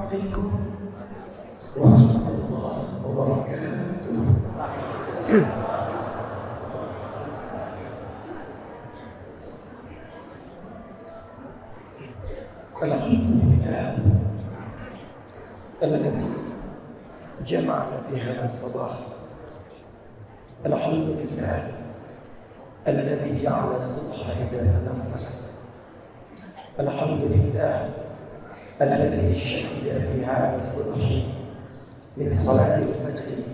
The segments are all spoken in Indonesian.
Assalamualaikum warahmatullahi wabarakatuh. Alhamdulillah alladzi jama'ana fi hadha as-sabah. Alhamdulillah alladzi ja'ala as-subha idza tanaffas. Alhamdulillah الذي شهد في هذا الصبح من صلاة الفجر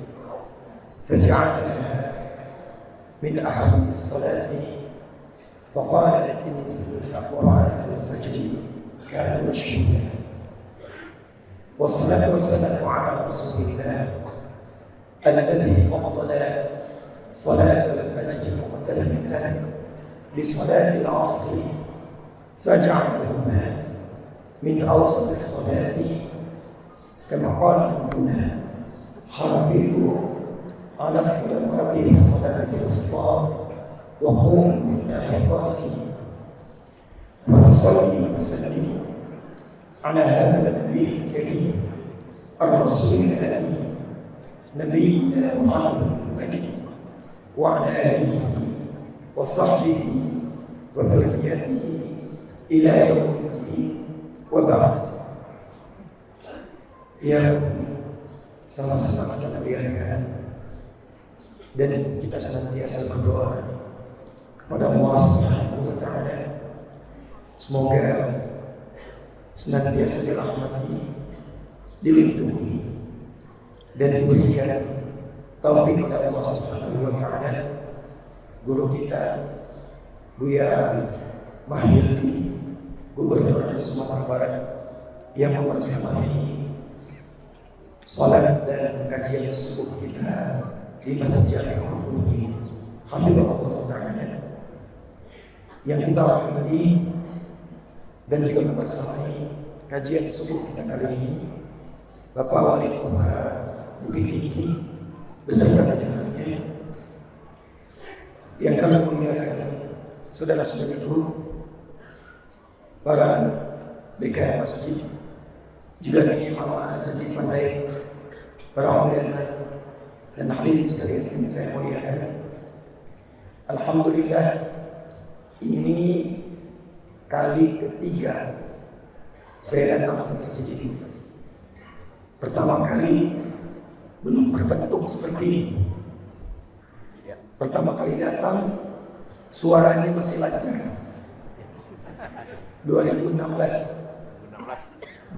فجعلها من أهم الصلاة فقال إن قرآن الفجر كان مشهودا. والصلاة والسلام على رسول الله الذي فضل صلاة الفجر مقترنة بصلاة العصر فجعلهما من أوسط الصلاة كما قال ربنا حافظوا على الصلوات والصلاة الوسطى وقوموا لله قانتين. ونصلي وسلم على هذا النبي الكريم الرسول الأمين نبينا محمد وعلى آله وصحبه وذريته إلى يوم الدين. Wab'ad. Yang sama-sama kita berikan dan kita senantiasa berdoa kepada Allah Subhanahu wa Ta'ala, semoga senantiasa dirahmati, dilindungi dan diberikan taufik kepada Allah Subhanahu wa Ta'ala guru kita Buya Mahyildi, Gubernur Sumatera Barat, yang membersamai salat dan kajian subuh kita di Masjid Jami'ul Ulum ini. Hafizahullah Ta'ala. Yang kita hormati dan juga membersamai kajian subuh kita kali ini Bapak Wali Kota Bukit Tinggi beserta jajarannya, yang kami muliakan saudara-saudaraku para BKM Masjid, juga dari Imam Jadi Pandai, para ulama dan hadirin sekalian yang saya muliakan. Alhamdulillah, ini kali ketiga saya datang ke masjid ini. Pertama kali belum berbentuk seperti ini. Pertama kali datang suaranya masih lancar. 2016.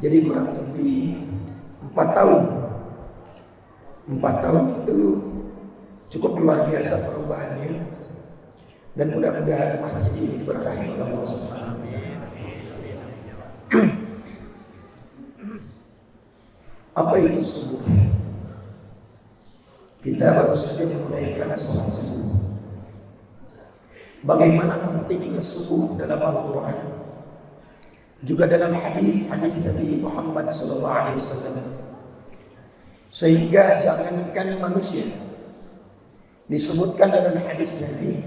Jadi kurang lebih 4 tahun. 4 tahun itu cukup luar biasa perubahannya. Dan mudah-mudahan masjid ini diberkahi oleh Allah Subhanahu wa Ta'ala. Apa itu subuh? Kita baru saja menunaikan salat subuh. Bagaimana pentingnya subuh dalam Al-Quran, juga dalam hadis Nabi Muhammad SAW, sehingga jangankan manusia, disebutkan dalam hadis Nabi,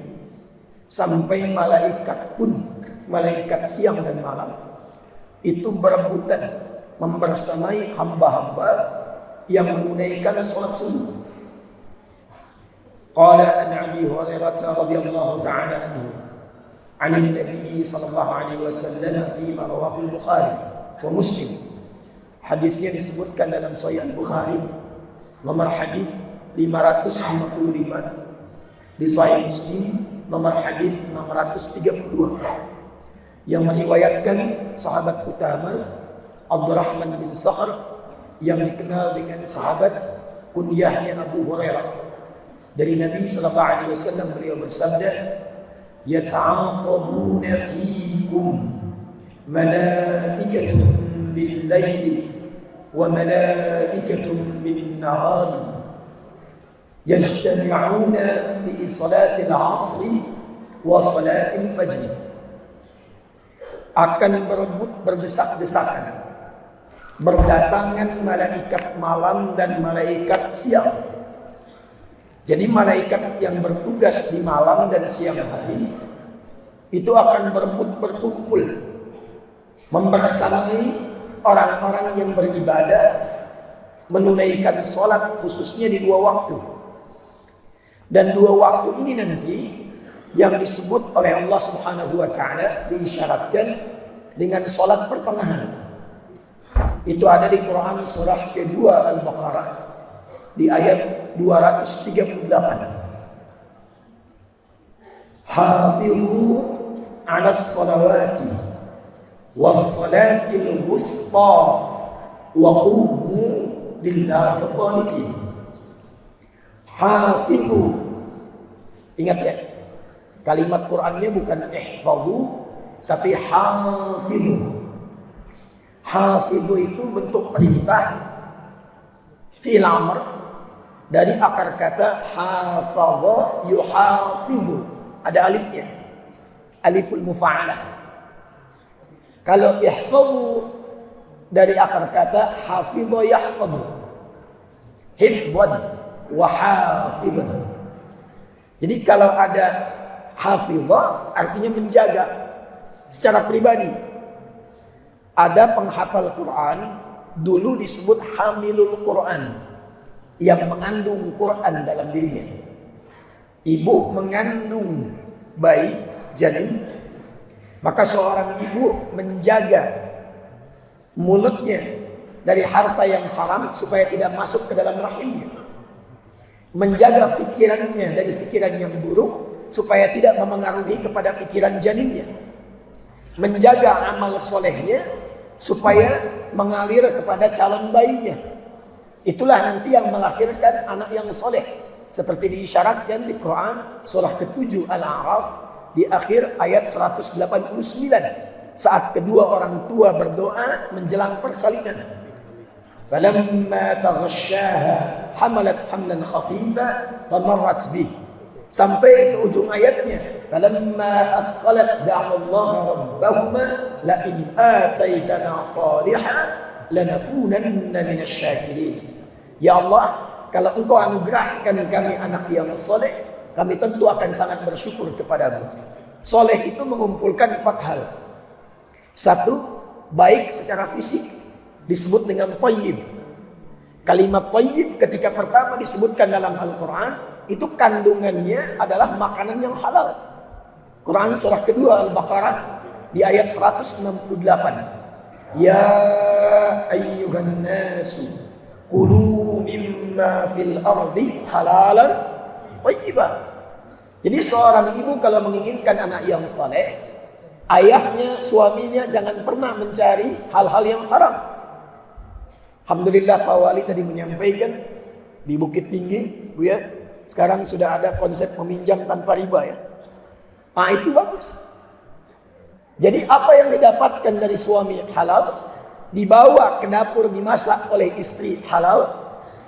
sampai malaikat pun, malaikat siang dan malam itu berebutan membersamai hamba-hamba yang menunaikan salat subuh. Qala an Abi Hurairah radhiyallahu ta'ala anhu عن النبي صلى الله عليه وسلم فيما رواه البخاري ومسلم. Hadisnya disebutkan dalam Sahih Al-Bukhari nomor hadis 555, di Sahih Muslim nomor hadis 632, yang meriwayatkan sahabat utama Abdurrahman bin Sakhr yang dikenal dengan sahabat kunyahnya Abu Hurairah. Dari Nabi sallallahu alaihi wasallam beliau bersabda, yata'aqabuna fiikum malaikatun bil-laili wa malaikatun bin-nahari yajtami'una fi salati al-'asri wa salati al-fajr. Akan berebut berdesak-desakan, berdatangan malaikat malam dan malaikat siang. Jadi malaikat yang bertugas di malam dan siang hari itu akan berebut berkumpul membersamai orang-orang yang beribadah menunaikan sholat khususnya di 2 waktu. Dan 2 waktu ini nanti yang disebut oleh Allah Subhanahu wa taala diisyaratkan dengan sholat pertengahan. Itu ada di Quran surah kedua Al-Baqarah di ayat 238. Hafizu 'alas salawati was salatil wusta wa qumu lillahi qanitin. Hafizu, ingat ya, kalimat Qur'annya bukan ihfazu tapi hafizu. Hafizu itu bentuk perintah fi'il amr dari akar kata hafaza yuhafizu. Ada alifnya, aliful mufa'alah. Kalau ihfazu dari akar kata hafidha yahfadhu, hifdhan wa hafidhan. Jadi kalau ada hafidha artinya menjaga secara pribadi. Ada penghafal Quran dulu disebut hamilul Quran, yang mengandung Quran dalam dirinya. Ibu mengandung bayi janin, maka seorang ibu menjaga mulutnya dari harta yang haram supaya tidak masuk ke dalam rahimnya. Menjaga fikirannya dari pikiran yang buruk supaya tidak memengaruhi kepada pikiran janinnya. Menjaga amal solehnya supaya mengalir kepada calon bayinya. Itulah nanti yang melahirkan anak yang soleh. Seperti diisyaratkan di Quran surah ke-7 Al-A'raf di akhir ayat 189 saat kedua orang tua berdoa menjelang persalinan. Falamma taghasyaha hamalat hamlan khafifa famarrat bih. Sampai ke ujung ayatnya, falamma athqalat da'allaha rabbahuma la in ataitana salihan lanakunanna minasyakirin. Ya Allah, kalau engkau anugerahkan kami anak yang soleh, kami tentu akan sangat bersyukur kepadamu. Soleh itu mengumpulkan 4 hal. 1, baik secara fisik, disebut dengan thayyib. Kalimat thayyib ketika pertama disebutkan dalam Al-Quran, itu kandungannya adalah makanan yang halal. Quran surah kedua Al-Baqarah di ayat 168. Ya ayyuhan nasu kulu mimma fil ardi halalan thayyiban. Jadi seorang ibu kalau menginginkan anak yang saleh, ayahnya, suaminya jangan pernah mencari hal-hal yang haram. Alhamdulillah Pak Wali tadi menyampaikan di Bukit Tinggi, Bu ya, sekarang sudah ada konsep meminjam tanpa riba ya. Nah itu bagus. Jadi apa yang didapatkan dari suami halal, dibawa ke dapur dimasak oleh istri halal,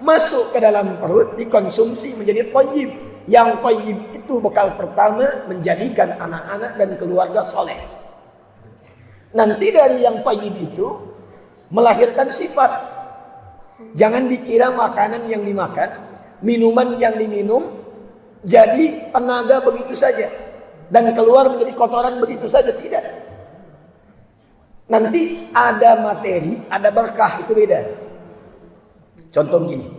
masuk ke dalam perut dikonsumsi menjadi thayyib. Yang thayyib itu bekal pertama menjadikan anak-anak dan keluarga soleh. Nanti dari yang thayyib itu melahirkan sifat. Jangan dikira makanan yang dimakan, minuman yang diminum jadi tenaga begitu saja dan keluar menjadi kotoran begitu saja, tidak. Nanti ada materi, ada berkah, itu beda. Contoh gini,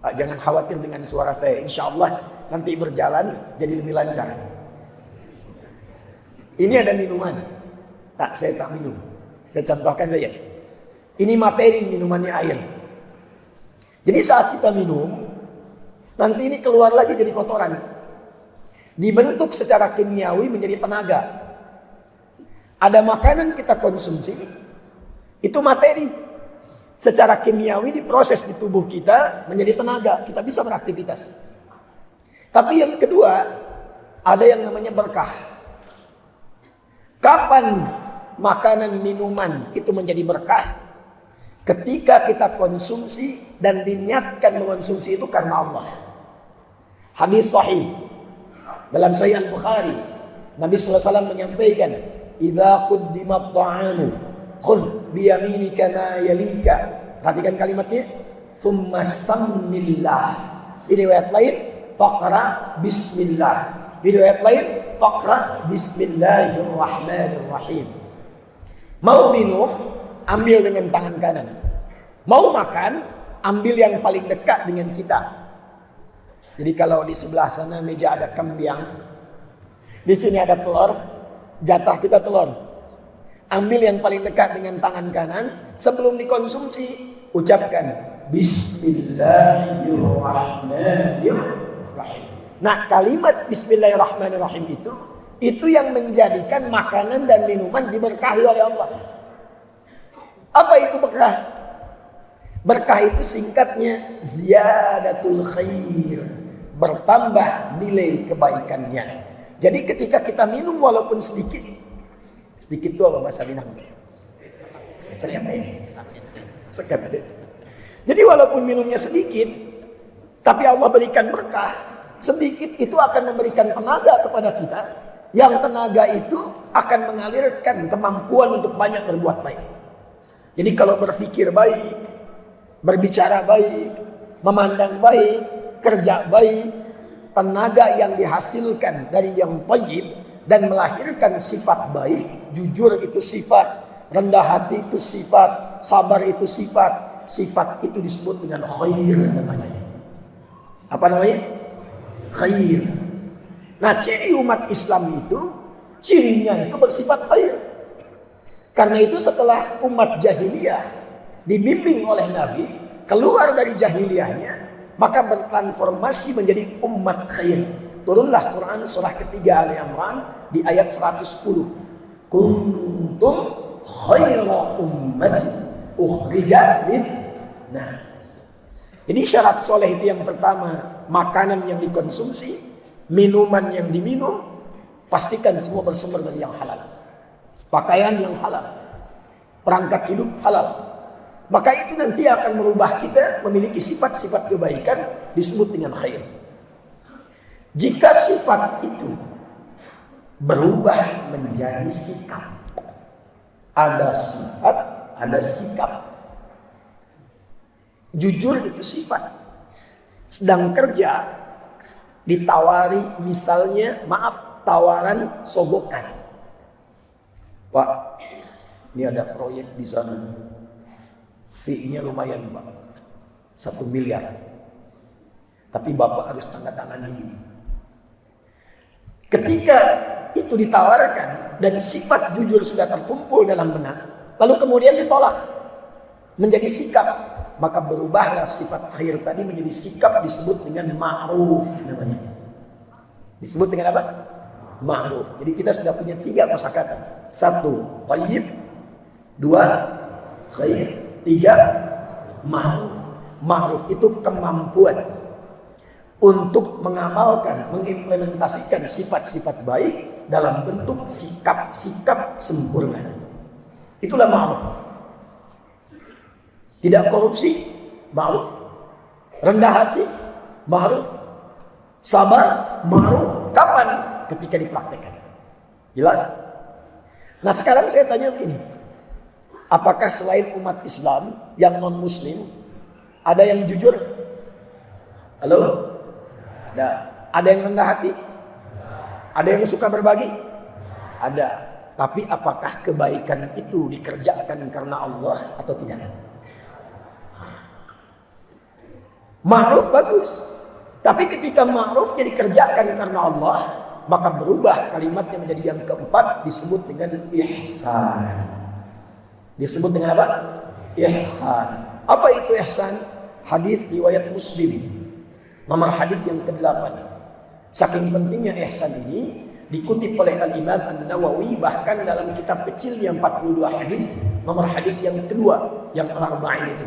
jangan khawatir dengan suara saya, insya Allah nanti berjalan jadi lebih lancar. Ini ada minuman, saya tak minum, saya contohkan saja. Ini materi, minumannya air. Jadi saat kita minum, nanti ini keluar lagi jadi kotoran, dibentuk secara kimiawi menjadi tenaga. Ada makanan kita konsumsi, itu materi. Secara kimiawi diproses di tubuh kita menjadi tenaga, kita bisa beraktivitas. Tapi yang kedua, ada yang namanya berkah. Kapan makanan minuman itu menjadi berkah? Ketika kita konsumsi dan diniatkan mengonsumsi itu karena Allah. Hadis sahih dalam Sahih Al-Bukhari, Nabi SAW menyampaikan, "Idza quddimat ta'amu khudh bi yaminika ma yalika." Perhatikan kalimatnya, "Tsumma sammillah." Di riwayat lain, "Faqra bismillah." Di riwayat lain, "Faqra bismillahirrahmanirrahim." Mau minum, ambil dengan tangan kanan. Mau makan, ambil yang paling dekat dengan kita. Jadi kalau di sebelah sana meja ada kembiang, di sini ada telur, jatah kita telur. Ambil yang paling dekat dengan tangan kanan, sebelum dikonsumsi, ucapkan Bismillahirrahmanirrahim. Nah, kalimat Bismillahirrahmanirrahim itu yang menjadikan makanan dan minuman diberkahi oleh Allah. Apa itu berkah? Berkah itu singkatnya ziyadatul khair, bertambah nilai kebaikannya. Jadi ketika kita minum walaupun sedikit itu apa bahasa Minang? Sekat. Jadi walaupun minumnya sedikit, tapi Allah berikan berkah, sedikit itu akan memberikan tenaga kepada kita. Yang tenaga itu akan mengalirkan kemampuan untuk banyak berbuat baik. Jadi kalau berpikir baik, berbicara baik, memandang baik, kerja baik, tenaga yang dihasilkan dari yang thayyib dan melahirkan sifat baik, jujur itu sifat, rendah hati itu sifat, sabar itu sifat, sifat itu disebut dengan khair namanya. Apa namanya? Khair. Nah, ciri umat Islam itu, cirinya itu bersifat khair. Karena itu setelah umat jahiliyah dibimbing oleh Nabi, keluar dari jahiliyahnya, maka bertransformasi menjadi umat khair. Turunlah Quran surah ketiga Ali Imran di ayat 110. Kuntum khaira ummati ukhrijat linnas. Jadi syarat soleh itu yang pertama, makanan yang dikonsumsi, minuman yang diminum, pastikan semua bersumber dari yang halal. Pakaian yang halal, perangkat hidup halal. Maka itu nanti akan merubah kita memiliki sifat-sifat kebaikan disebut dengan khair. Jika sifat itu berubah menjadi sikap, ada sifat, ada sikap. Jujur itu sifat. Sedang kerja, ditawari misalnya, maaf, tawaran sogokan. Pak, ini ada proyek di sana. Fee-nya lumayan, Pak. 1 miliar. Tapi Bapak harus tanda tangan ini. Ketika itu ditawarkan dan sifat jujur sudah terkumpul dalam benak, lalu kemudian ditolak menjadi sikap, maka berubahlah sifat khair tadi menjadi sikap, disebut dengan ma'ruf namanya. Disebut dengan apa? Ma'ruf. Jadi kita sudah punya 3 kosakata. 1, thayyib. 2, khair. 3, ma'ruf. Ma'ruf itu kemampuan untuk mengamalkan, mengimplementasikan sifat-sifat baik dalam bentuk sikap-sikap sempurna. Itulah ma'ruf. Tidak korupsi, ma'ruf. Rendah hati, ma'ruf. Sabar, ma'ruf. Kapan? Ketika dipraktekkan. Jelas? Nah, sekarang saya tanya begini. Apakah selain umat Islam yang non-muslim ada yang jujur? Halo? Ada yang rendah hati? Ada yang suka berbagi? Ada. Tapi apakah kebaikan itu dikerjakan karena Allah atau tidak? Ma'ruf bagus. Tapi ketika ma'ruf dikerjakan karena Allah, maka berubah kalimatnya menjadi yang keempat, disebut dengan ihsan. Disebut dengan apa? Ihsan. Apa itu ihsan? Hadis riwayat Muslim, nomor hadis yang ke-8. Saking pentingnya ihsan ini dikutip oleh Al-Imam An-Nawawi bahkan dalam kitab kecilnya 42 hadis, nomor hadis yang kedua, yang al-arba'in itu.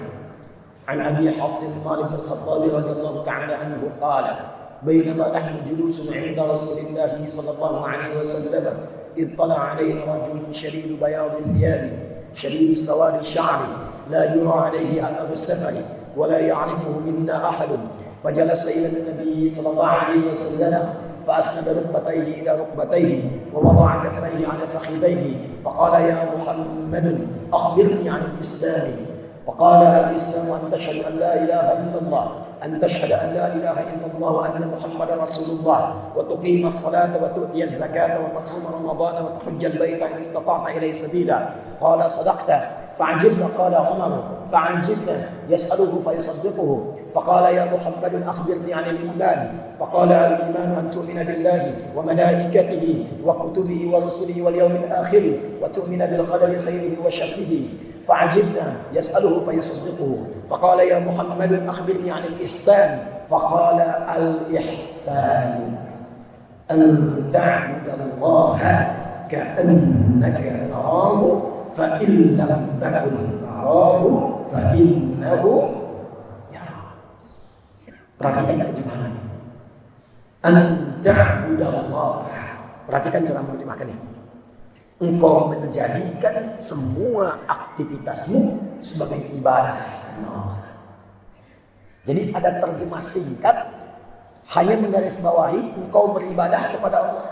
An Abi Hafs Umar bin Khattab radhiyallahu ta'ala anhu qala bainama nahnu julusun 'inda Rasulillah sallallahu alaihi wasallam idh tala'a 'alaina rajulun shadidu bayadi thiyabi shadidu sawadi sya'ri la yura 'alaihi atharu safari wa la ya'rifuhu minna ahadun فجلس إلى النبي صلى الله عليه وسلم فأسند ركبتيه إلى ركبتيه ووضع كفيه على فخذيه فقال يا محمد أخبرني عن الإسلام فقال الإسلام أن تشهد أن لا إله إلا الله أن تشهد أن لا إله إلا الله وأن محمدا رسول الله وتقيم الصلاة وتؤتي الزكاة وتصوم رمضان وتحج البيت إن استطعت إليه سبيلا قال صدقت فعجبنا قال عمر فعجبنا يسأله فيصدقه فقال يا محمد أخبرني عن الإيمان فقال الإيمان أن تؤمن بالله وملائكته وكتبه ورسله واليوم الآخر وتؤمن بالقدر خيره وشره فعجبنا يسأله فيصدقه فقال يا محمد أخبرني عن الإحسان فقال الإحسان أن تعبد الله كأنك تراه فإن لم تكن تراه فإنه يراك. Perhatikan terjemahan. An ta'budallah. Perhatikan cara menerjemahkan ini. Engkau menjadikan semua aktivitasmu sebagai ibadah karena Allah. Jadi ada terjemah singkat hanya menggarisbawahi engkau beribadah kepada Allah.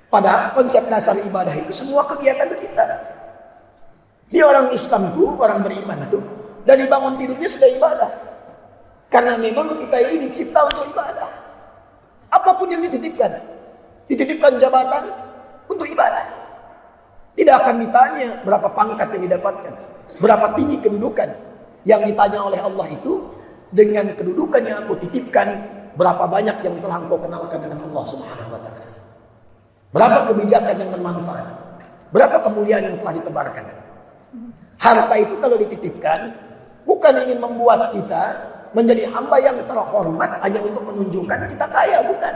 Padahal konsep dasar ibadah itu semua kegiatan kita. Di orang Islam tuh, orang beriman tuh, dari bangun tidurnya sudah ibadah. Karena memang kita ini dicipta untuk ibadah. Apapun yang dititipkan jabatan untuk ibadah. Tidak akan ditanya berapa pangkat yang didapatkan, berapa tinggi kedudukan. Yang ditanya oleh Allah itu dengan kedudukan yang aku titipkan, berapa banyak yang telah engkau kenalkan dengan Allah Subhanahu wa Ta'ala. Berapa kebijakan yang bermanfaat, berapa kemuliaan yang telah ditebarkan. Harta itu kalau dititipkan bukan ingin membuat kita menjadi hamba yang terhormat hanya untuk menunjukkan kita kaya, bukan.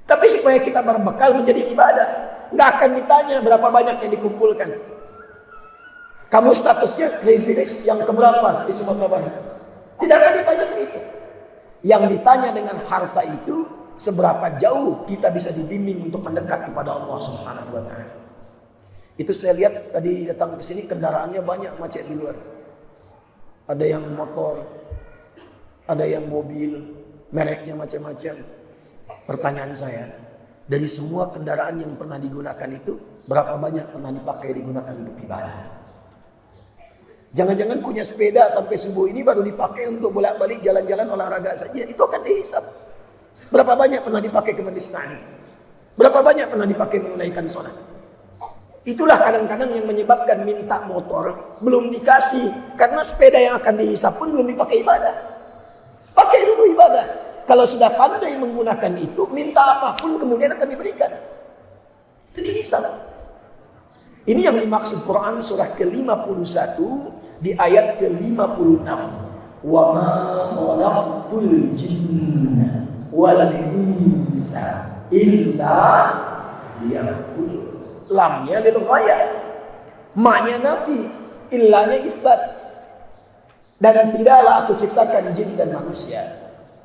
Tapi supaya kita berbekal menjadi ibadah. Nggak akan ditanya berapa banyak yang dikumpulkan. Kamu statusnya crazy rich yang keberapa di Sumatera Barat? Tidak akan ditanya begitu. Yang ditanya dengan harta itu, seberapa jauh kita bisa dibimbing untuk mendekat kepada Allah Subhanahu wa Ta'ala. Itu saya lihat tadi datang ke sini kendaraannya banyak macet di luar. Ada yang motor, ada yang mobil, mereknya macam-macam. Pertanyaan saya, dari semua kendaraan yang pernah digunakan itu, berapa banyak pernah digunakan untuk ibadah? Jangan-jangan punya sepeda sampai subuh ini baru dipakai untuk bolak-balik jalan-jalan olahraga saja. Itu akan dihisap. Berapa banyak pernah dipakai ke majlis ta'lim? Berapa banyak pernah dipakai menunaikan sholat? Itulah kadang-kadang yang menyebabkan minta motor belum dikasih. Karena sepeda yang akan dihisap pun belum dipakai ibadah. Pakai dulu ibadah. Kalau sudah pandai menggunakan itu, minta apapun kemudian akan diberikan. Itu dihisap. Ini yang dimaksud Quran surah ke-51 di ayat ke-56. Wa ma khalaqtul jinna wal insa illa liya'budun. Lamnya lil ghayah, maknya nafi, illanya isbat. Dan tidaklah aku ciptakan jin dan manusia,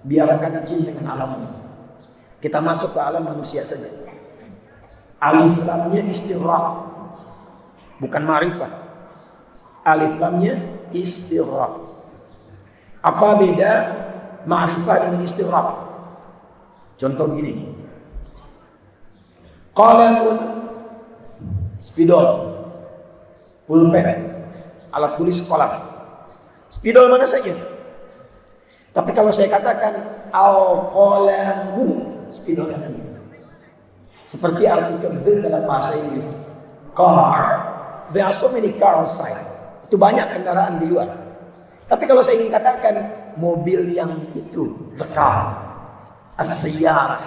biarkan jin dengan alamnya. Kita masuk ke alam manusia saja. Alif lamnya istighraq, bukan ma'rifah. Alif lamnya istighraq. Apa beda ma'rifah dengan istighraq? Contoh begini. Qalamun, spidol, pulpen, alat tulis kolam. Spidol mana saja. Tapi kalau saya katakan al-qalamu, spidol yang ini. Seperti artikel the dalam bahasa Inggris. Car. There are so many cars outside. Itu banyak kendaraan di luar. Tapi kalau saya ingin katakan mobil yang itu, the car, as-sayyarah,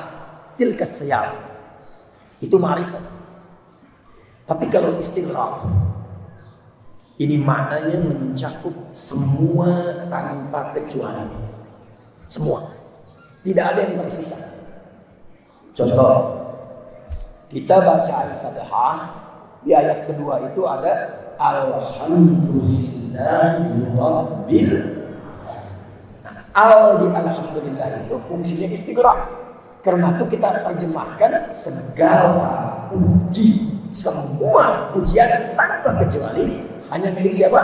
tilka as-sayyarah, itu ma'rifah. Tapi kalau istighraq, ini maknanya mencakup semua tanpa kecuali. Semua. Tidak ada yang tersisa. Contoh, kita baca Al-Fatihah, di ayat kedua itu ada Alhamdulillahi Rabbil. Al di Alhamdulillah itu fungsinya istighraq. Karena itu kita terjemahkan segala puji, semua pujian tanpa kecuali hanya milik siapa?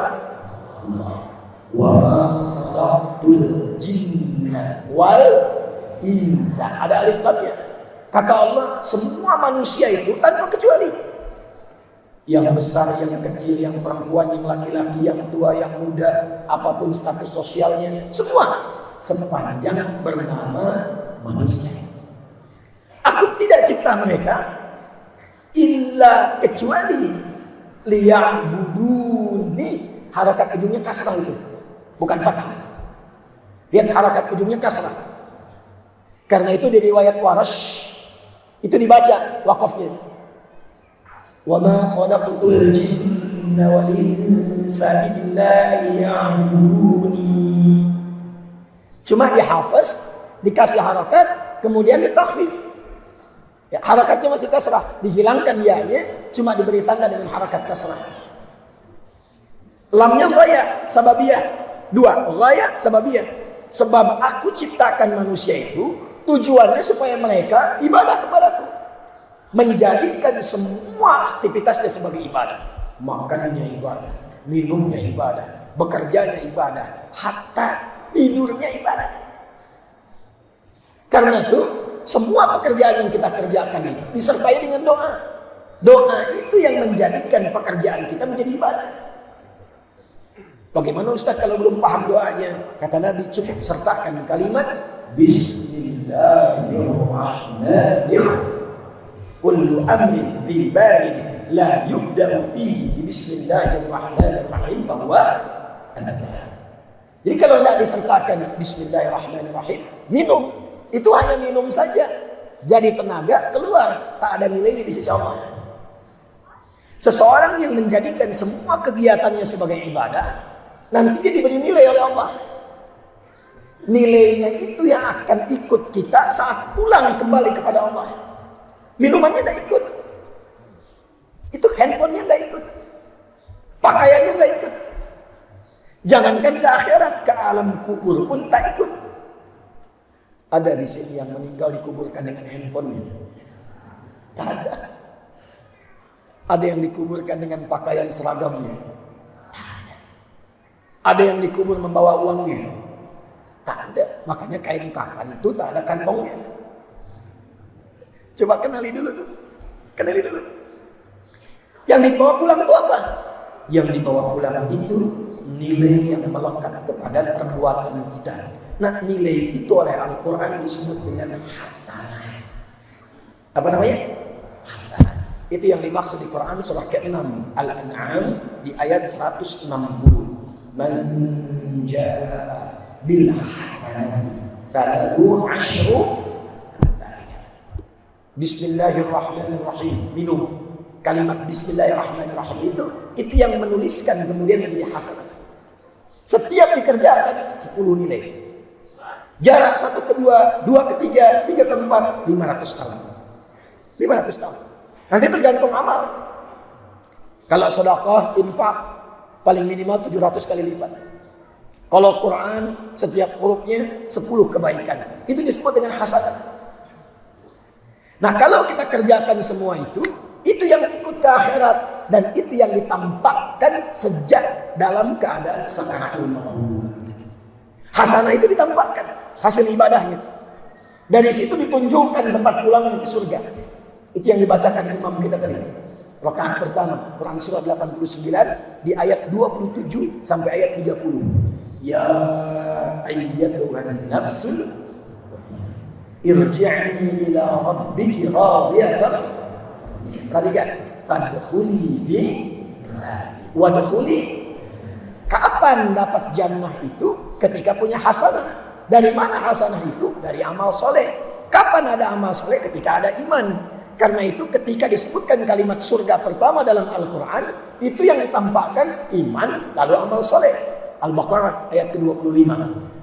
Allah. Wa ma khalaqtul jinna wal insa. Ada alif lamnya. Kata Allah, semua manusia itu tanpa kecuali. Yang besar, yang kecil, yang perempuan, yang laki-laki, yang tua, yang muda, apapun status sosialnya, semua sepanjang bernama manusia. Aku tidak cipta mereka illa kecuali liya'buduni. Harakat ujungnya kasrah itu, bukan fathah. Lihat harakat ujungnya kasrah. Karena itu di riwayat Warash itu dibaca waqafnya. Wa ma khalaqtul jinna wal insa illa liya'buduni. Cuma dihafaz, dikasih harakat, kemudian ditakhfif. Ya, harakatnya masih kasrah, dihilangkan ya-nya, cuma diberi tanda dengan harakat kasrah. Lamnya ghaya sababiyah. 2, ghaya sababiyah. Sebab aku ciptakan manusia itu tujuannya supaya mereka ibadah kepadaku. Menjadikan semua aktivitasnya sebagai ibadah. Makanannya ibadah, minumnya ibadah, bekerjanya ibadah, hatta tidurnya ibadah. Karena itu semua pekerjaan yang kita kerjakan itu disertai dengan doa. Doa itu yang menjadikan pekerjaan kita menjadi ibadah. Bagaimana Ustaz kalau belum paham doanya? Kata Nabi, cukup sertakan kalimat Bismillahirrahmanirrahim. Kullu amrin dhi balin la yubda'u fihi Bismillahirrahmanirrahim bahwa Jadi kalau tidak disertakan Bismillahirrahmanirrahim, minum, itu hanya minum saja. Jadi tenaga keluar, tak ada nilainya di sisi Allah. Seseorang yang menjadikan semua kegiatannya sebagai ibadah, nanti dia diberi nilai oleh Allah. Nilainya itu yang akan ikut kita saat pulang kembali kepada Allah. Minumannya tidak ikut. Itu handphonenya tidak ikut. Pakaiannya tidak ikut. Jangankan ke akhirat, ke alam kubur pun tak ikut. Ada di sini yang meninggal dikuburkan dengan handphonenya? Tak ada. Ada yang dikuburkan dengan pakaian seragamnya? Tak ada. Ada yang dikubur membawa uangnya? Tak ada. Makanya kain kafan itu tak ada kantongnya. Coba kenali dulu tuh. Kenali dulu. Yang dibawa pulang itu apa? Yang dibawa pulang itu nilai yang melekat kepada perbuatan kita. Nah, nilai itu oleh Al-Quran disebut dengan hasanah. Apa namanya? Hasanah. Itu yang dimaksud di Quran surah ke-6 Al-An'am di ayat 160. Man jaa bil hasanati falahu 'asyru amsalha. Bismillahirrahmanirrahim. Minum. Kalimat Bismillahirrahmanirrahim itu yang menuliskan kemudian menjadi hasanah. Setiap dikerjakan 10 nilai. Jarak 1 ke 2, 2 ke 3, 3 ke 4, 500 tahun. 500 tahun. Nanti tergantung amal. Kalau sedekah, infak, paling minimal 700 kali lipat. Kalau Quran, setiap hurufnya 10 kebaikan. Itu disebut dengan hasanah. Nah, kalau kita kerjakan semua itu yang ikut ke akhirat. Dan itu yang ditampakkan sejak dalam keadaan sakaratul maut. Hasanah itu ditampakkan, hasil ibadahnya. Dari situ ditunjukkan tempat pulangnya ke surga. Itu yang dibacakan imam kita tadi. Rakaat pertama, Quran surah 89 di ayat 27 sampai ayat 30. Ya ayyatuhan nafsul irji'i ila rabbiki radiyatan. Perhatikan, fadkhuli fi wadkhuli. Kapan dapat jannah itu? Ketika punya hasanah. Dari mana hasanah itu? Dari amal soleh. Kapan ada amal soleh? Ketika ada iman. Karena itu ketika disebutkan kalimat surga pertama dalam Al-Quran, itu yang ditampakkan iman lalu amal soleh. Al-Baqarah ayat ke-25.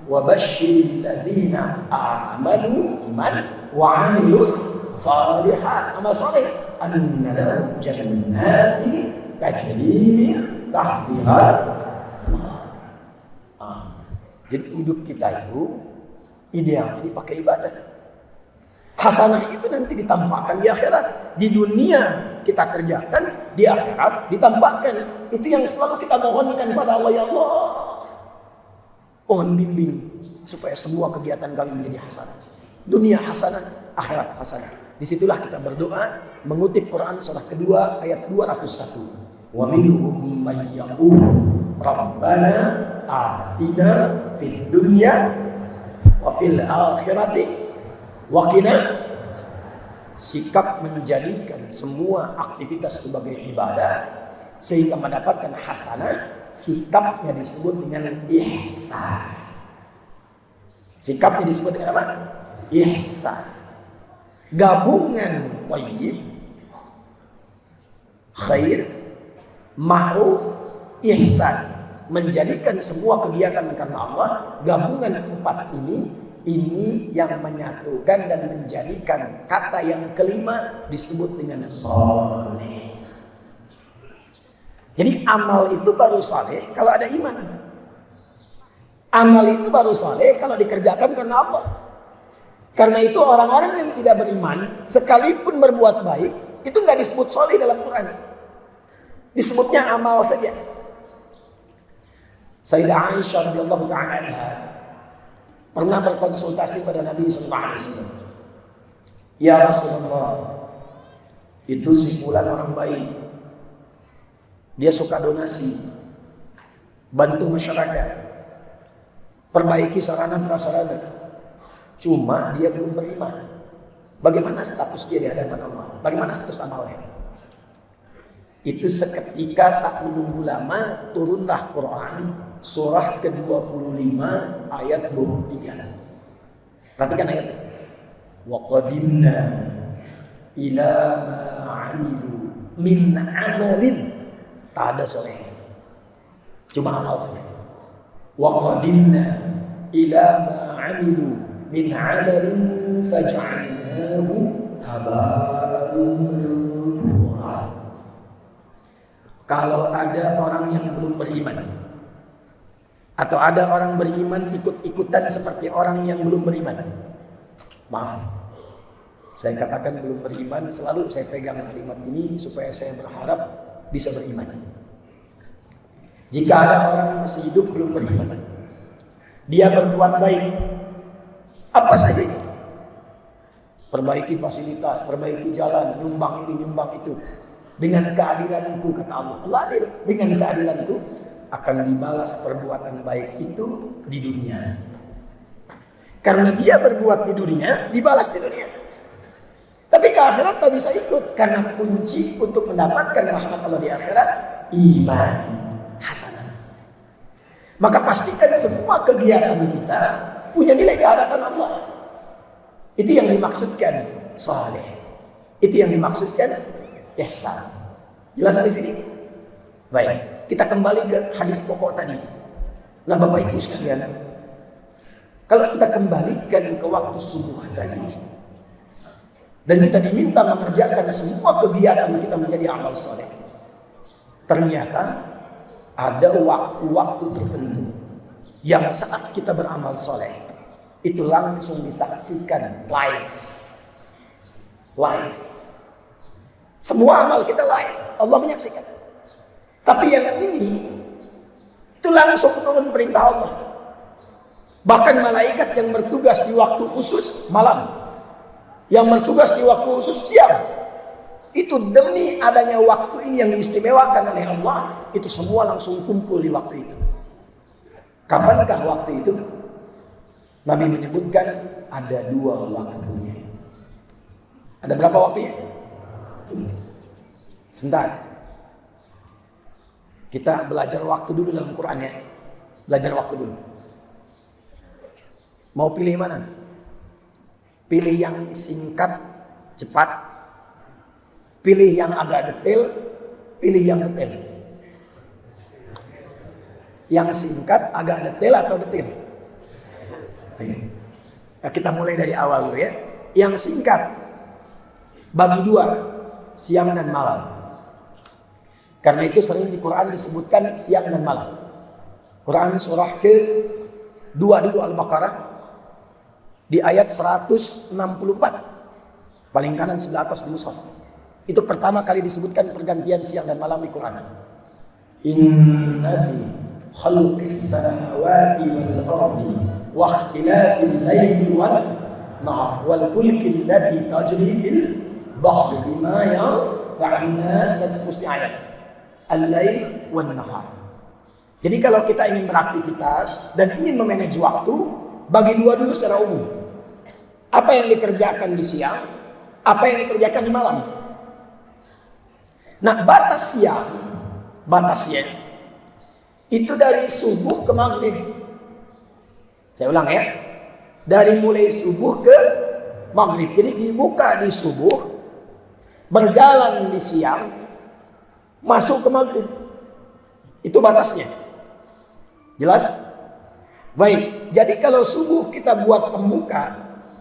Wa basyiril ladzina amanu iman wa 'amilus shalihat. Amal soleh. Anna lahum jannati tajri min tahtiha. Jadi hidup kita itu idealnya dipakai ibadah. Hasanah itu nanti ditampakkan di akhirat. Di dunia kita kerjakan, di akhirat ditampakkan. Itu yang selalu kita mohonkan pada Allah. Ya Allah, mohon bimbing supaya semua kegiatan kami menjadi hasanah. Dunia hasanah, akhirat hasanah. Disitulah kita berdoa mengutip Quran surah kedua ayat 201. Wa minhum may yaqul Rabbana atina fid dunya wa fil akhirati wa qina. Sikap menjadikan semua aktivitas sebagai ibadah, sehingga mendapatkan hasanah, sikapnya disebut dengan ihsan. Sikapnya disebut dengan apa? Ihsan. Gabungan thayyib, khair, ma'ruf, ihsan, menjadikan semua kegiatan karena Allah. Gabungan 4 ini yang menyatukan dan menjadikan kata yang kelima disebut dengan soleh. Jadi amal itu baru soleh kalau ada iman. Amal itu baru soleh kalau dikerjakan karena Allah. Karena itu orang-orang yang tidak beriman sekalipun berbuat baik itu nggak disebut soleh dalam Quran. Disebutnya amal saja. Sayyidah Aisyah radhiyallahu ta'ala anha pernah berkonsultasi pada Nabi sallallahu alaihi wasallam. Ya Rasulullah, itu si fulan orang baik. Dia suka donasi, bantu masyarakat, perbaiki sarana prasarana. Cuma dia belum beriman. Bagaimana status dia di hadapan Allah? Bagaimana status amalnya? Itu seketika tak menunggu lama turunlah Quran surah ke-25 ayat 23. Perhatikan ayatnya. Wa qadimna ila ma 'amilu min 'amalin. Tak ada soleh. Cuma amal saja. Wa qadimna ila ma 'amilu min 'amalin faj'alnahu haba'an manthura. Kalau ada orang yang belum beriman, atau ada orang beriman ikut-ikutan seperti orang yang belum beriman, maaf, saya katakan belum beriman, selalu saya pegang kalimat ini supaya saya berharap bisa beriman. Jika ada orang masih hidup belum beriman, dia berbuat baik, apa saja itu, perbaiki fasilitas, perbaiki jalan, nyumbang ini, nyumbang itu, dengan keadilanku, kata Allah, Allah adil, dengan keadilanku akan dibalas perbuatan baik itu di dunia. Karena dia berbuat di dunia, dibalas di dunia. Tapi ke akhirat tak bisa ikut, karena kunci untuk mendapatkan rahmat Allah di akhirat iman hasanah. Maka pastikan semua kegiatan kita punya nilai di hadapan Allah. Itu yang dimaksudkan saleh. Itu yang dimaksudkan ihsan. Jelas di sini? Baik, kita kembali ke hadis pokok tadi. Nah, Bapak Ibu sekalian, kalau kita kembalikan ke waktu subuh tadi, dan kita diminta mengerjakan semua kegiatan kita menjadi amal saleh, ternyata ada waktu-waktu tertentu yang saat kita beramal saleh itu langsung disaksikan live. Semua amal kita live, Allah menyaksikan. Tapi yang ini itu langsung turun perintah Allah. Bahkan malaikat yang bertugas di waktu khusus malam, yang bertugas di waktu khusus siang, itu demi adanya waktu ini yang diistimewakan oleh Allah, itu semua langsung kumpul di waktu itu. Kapankah waktu itu? Nabi menyebutkan ada 2 waktunya. Ada berapa waktunya? Sebentar. Kita belajar waktu dulu dalam Quran ya. Belajar waktu dulu. Mau pilih mana? Pilih yang singkat, cepat. Pilih yang agak detail. Pilih yang detail. Yang singkat, agak detail atau detail? Nah, kita mulai dari awal dulu ya. Yang singkat bagi 2, siang dan malam. Karena itu sering di Quran disebutkan siang dan malam. Quran surah ke-2 dulu Al-Baqarah di ayat 164. Paling kanan sebelah atas di mushaf. Itu pertama kali disebutkan pergantian siang dan malam di Quran. Inna fi khalqis samawati wal ardi wa ikhtilafil laili wan nahar wal fulki allati tajri fil bahri bima yanfa'un nas, dan seterusnya ayat. Al-lail wan nahar. Jadi kalau kita ingin beraktivitas dan ingin memanage waktu, bagi 2 dulu secara umum. Apa yang dikerjakan di siang, apa yang dikerjakan di malam. Nah, batas siang batasnya itu dari subuh ke maghrib. Saya ulang ya, dari mulai subuh ke maghrib. Jadi dibuka di subuh, berjalan di siang, masuk ke maghrib. Itu batasnya. Jelas? Baik, jadi kalau subuh kita buat pembuka,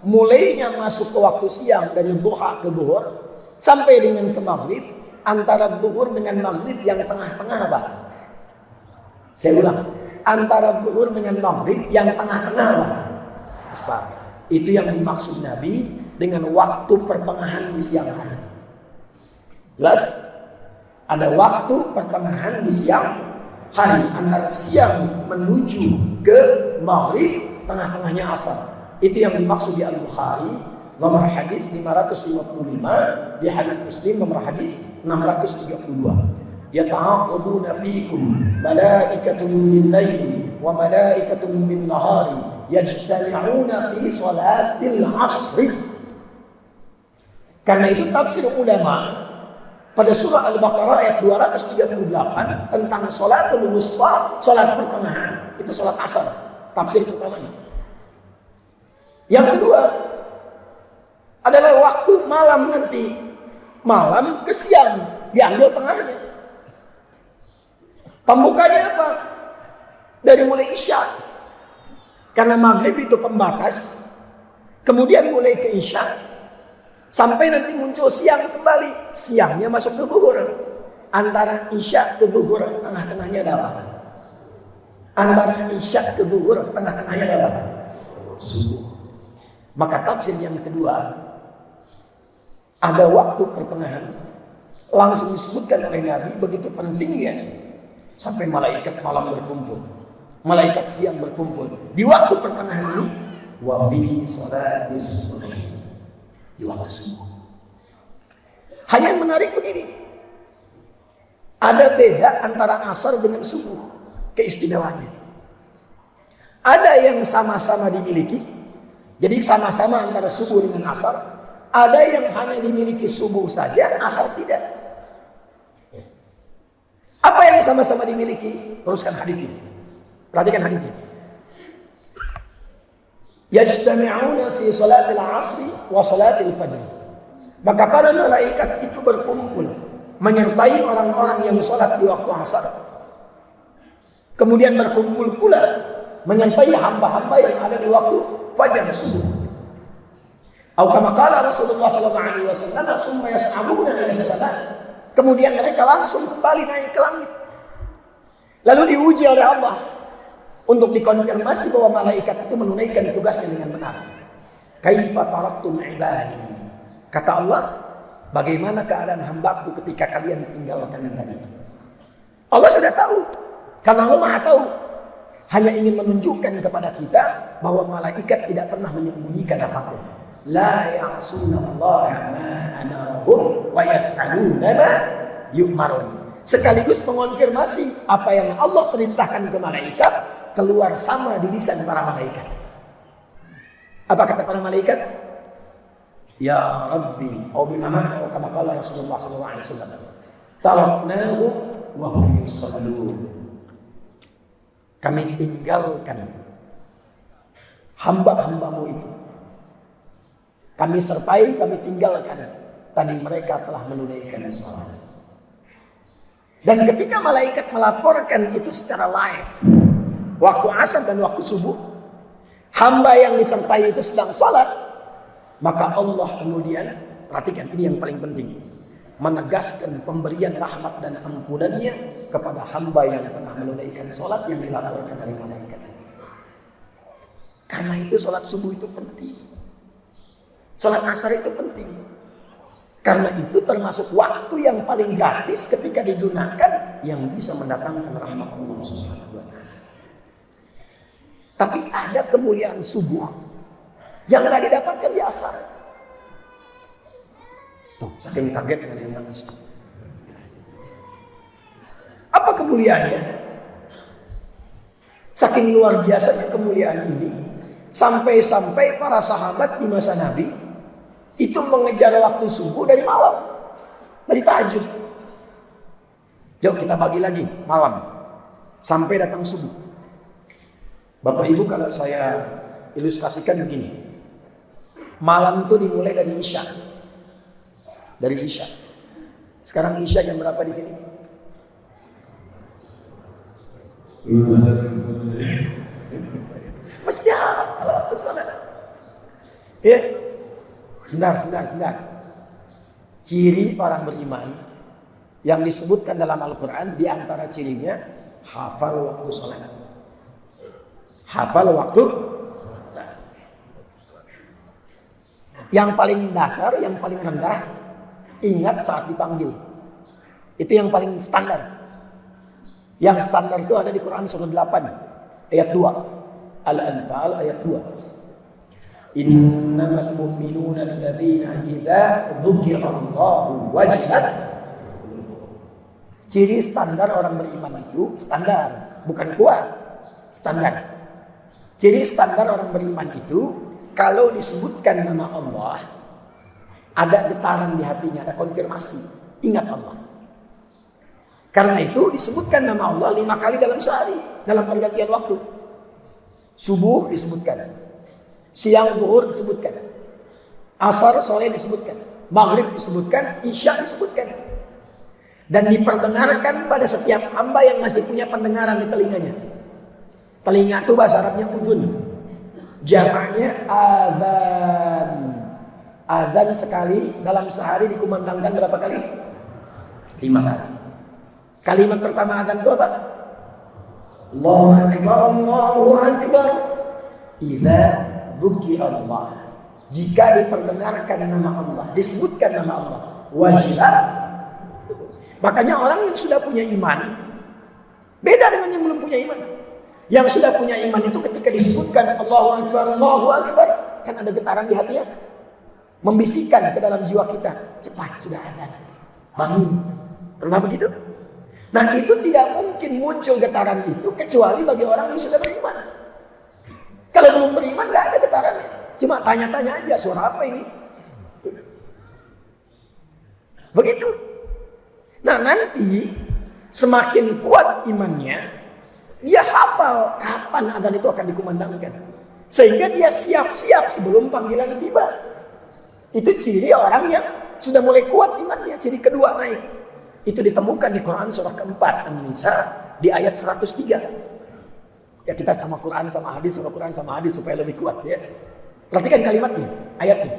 mulainya masuk ke waktu siang dari duha ke zuhur sampai dengan ke maghrib. Antara zuhur dengan maghrib yang tengah-tengah apa? Saya ulang, antara zuhur dengan maghrib yang tengah-tengah apa? Asar. Itu yang dimaksud Nabi dengan waktu pertengahan di siang hari. Jelas? Ada waktu pertengahan di siang hari, antara siang menuju ke maghrib, tengah-tengahnya asar. Itu yang dimaksud di Al-Bukhari, nomor hadis 555, di hadis Muslim nomor hadis 632. Yata'aqabuna fikum malaikatun min laili wa malaikatun min nahari yajtami'una fi salatil asri. Karena itu tafsir ulama pada surah Al-Baqarah ayat 238 tentang salatul wusta, salat pertengahan, itu salat asar. Tafsir utamanya. Yang kedua adalah waktu malam nanti. Malam ke siang, diambil tengahnya. Pembukanya apa? Dari mulai isya. Karena maghrib itu pembatas. Kemudian mulai ke isya. Sampai nanti muncul siang kembali. Siangnya masuk ke zuhur. Antara isya ke zuhur, tengah-tengahnya ada apa? Antara isya ke zuhur, tengah-tengahnya ada apa? Subuh. Maka tafsir yang kedua, ada waktu pertengahan langsung disebutkan oleh Nabi, begitu pentingnya sampai malaikat malam berkumpul, malaikat siang berkumpul di waktu pertengahan ini. Wa fi sholatis subuh, di waktu subuh. Hanya yang menarik begini, ada beda antara asar dengan subuh, keistimewaannya. Ada yang sama-sama dimiliki, jadi sama-sama antara subuh dengan asar. Ada yang hanya dimiliki subuh saja, asar tidak. Apa yang sama-sama dimiliki? Teruskan hadis ini. Perhatikan hadis ini. Yajtami'una fi salatil asri wa salatil fajr. Maka para malaikat itu berkumpul menyertai orang-orang yang salat di waktu asar. Kemudian berkumpul pula menyertai hamba-hamba yang ada di waktu fajar subuh. Atau kama qala Rasulullah sallallahu alaihi wasallam, summa yas'abuna ila as-salat. Kemudian mereka langsung kembali naik ke langit. Lalu diuji oleh Allah untuk dikonfirmasi bahwa malaikat itu menunaikan tugasnya dengan benar. Kaifa taraktum ibadi? Kata Allah, bagaimana keadaan hambaku ketika kalian tinggalkan tadi? Allah sudah tahu. Karena Allah Maha tahu. Hanya ingin menunjukkan kepada kita bahwa malaikat tidak pernah menyembunyikan apapun. La ya'sunallaha ma amarahum wa yaf'aluna ma yu'marun. Sekaligus mengonfirmasi apa yang Allah perintahkan ke malaikat keluar sama di lisan para malaikat. Apa kata para malaikat? Ya Rabbi, au bimana kama qala Rasulullah sallallahu alaihi wasallam. Taraknahu wa hum yusallun. Kami tinggalkan hamba-hambamu itu. Kami sertai, kami tinggalkan. Tadi mereka telah menunaikan salat. Dan ketika malaikat melaporkan itu secara live, waktu asar dan waktu subuh, hamba yang disertai itu sedang salat, maka Allah kemudian, perhatikan ini yang paling penting, menegaskan pemberian rahmat dan ampunannya kepada hamba yang tengah menunaikan salat yang dilaporkan oleh malaikat. Karena itu salat subuh itu penting. Salat asar itu penting. Karena itu termasuk waktu yang paling gratis ketika digunakan yang bisa mendatangkan rahmat Allah Subhanahu wa taala. Tapi ada kemuliaan subuh yang enggak didapatkan di asar. Tuh, saking kagetnya ada yang nangis. Apa kemuliaannya? Saking luar biasanya kemuliaan ini, sampai-sampai para sahabat di masa Nabi itu mengejar waktu subuh dari malam, dari tahajud. Yuk kita bagi lagi malam sampai datang subuh. Bapak Ibu, kalau saya ilustrasikan begini. Malam itu dimulai dari Isya. Dari Isya. Sekarang Isya jam berapa di sini? Masih kalau waktu sholat. Ya. Sebentar. Ciri orang beriman yang disebutkan dalam Al-Quran, di antara cirinya hafal waktu sholat. Hafal waktu. Yang paling dasar, yang paling rendah, ingat saat dipanggil. Itu yang paling standar. Yang standar itu ada di Quran surah 8 ayat 2. Al-Anfal ayat 2. Innamal mu'minuna alladzina idza dzukirallahu wajilat. Ciri standar orang beriman itu standar, bukan kuat. Standar. Ciri standar orang beriman itu kalau disebutkan nama Allah, ada getaran di hatinya, ada konfirmasi, ingat Allah. Karena itu disebutkan nama Allah 5 kali dalam sehari, dalam pergantian waktu. Subuh disebutkan, siang zuhur disebutkan, asar sore disebutkan, maghrib disebutkan, isya disebutkan. Dan diperdengarkan pada setiap hamba yang masih punya pendengaran di telinganya. Telinga itu bahasa Arabnya uzun. Jamaknya azan. Azan sekali dalam sehari dikumandangkan berapa kali? 5 kali. Kalimat pertama azan itu apa? Allahu Akbar, Allahu Akbar. Idza dzukirallah. Jika diperdengarkan nama Allah, disebutkan nama Allah, wajilat. Makanya orang yang sudah punya iman beda dengan yang belum punya iman. Yang sudah punya iman itu ketika disebutkan Allahu Akbar, kan ada getaran di hatinya, membisikkan ke dalam jiwa kita, cepat sudah azan, bangun. Pernah begitu? Nah, itu tidak mungkin muncul getaran itu kecuali bagi orang yang sudah beriman. Kalau belum beriman nggak ada getarannya, cuma tanya-tanya aja suara apa ini. Begitu. Nah, nanti semakin kuat imannya, dia hafal kapan azan itu akan dikumandangkan. Sehingga dia siap-siap sebelum panggilan tiba. Itu ciri orang yang sudah mulai kuat imannya. Ciri kedua naik. Itu ditemukan di Quran surah keempat An-Nisa di ayat 103. Ya, kita sama Quran sama hadis, sama Quran sama hadis supaya lebih kuat ya. Perhatikan kalimatnya, ayatnya.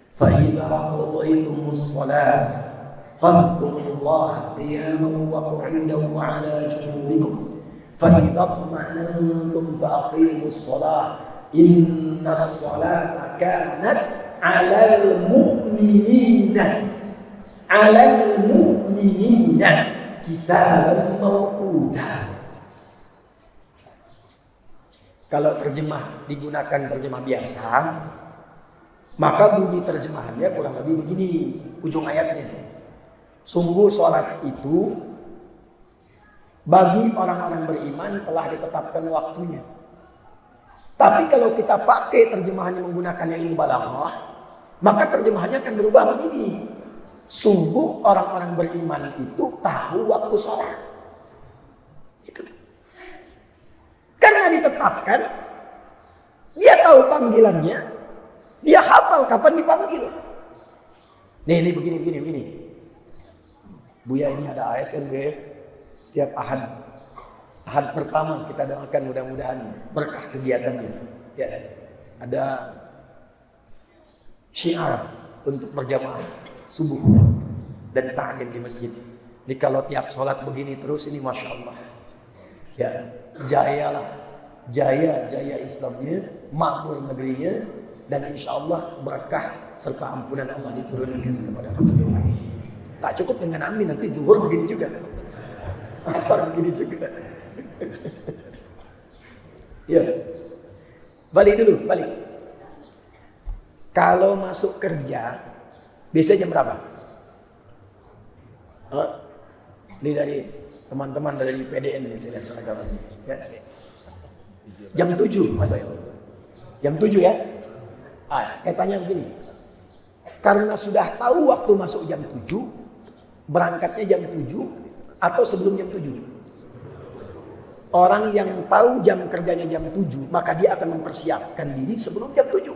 Fa idza qadaytumus shalah fadhkurullaha qiyaman wa qu'udan wa 'ala junubikum fa idza tuma'nantum faqimus shalah innas salata kanat 'alal mu'minina kitaban mawquta. Kalau terjemah digunakan terjemah biasa, maka bunyi terjemahannya kurang lebih begini ujung ayatnya. Sungguh sholat itu bagi orang-orang beriman telah ditetapkan waktunya. Tapi kalau kita pakai terjemahannya menggunakan ilmu balaghah, maka terjemahannya akan berubah begini. Sungguh orang-orang beriman itu tahu waktu sholat. Itu. Karena ditetapkan, dia tahu panggilannya, dia hafal kapan dipanggil. Nih, ini begini. Buya ini ada ASN gue setiap Ahad pertama kita doakan mudah-mudahan berkah kegiatannya. Ya, ada syiar untuk berjamaah subuh dan ta'lim di masjid. Jadi kalau tiap sholat begini terus ini masya Allah. Ya, jaya Islamnya, makmur negerinya, dan insya Allah berkah serta ampunan Allah diturunkan kepada manusia. Tak cukup dengan amin, nanti zuhur begini juga, asar begini juga. Ya, balik. Kalau masuk kerja, biasanya jam berapa? Ini dari teman-teman dari PDN ini saya lihat seragamnya. Ya. Jam 7 Mas Ayo. Jam 7 ya. Saya tanya begini. Karena sudah tahu waktu masuk jam 7, Berangkatnya jam 7 atau sebelum jam 7? Orang yang tahu jam kerjanya jam 7, maka dia akan mempersiapkan diri sebelum jam 7.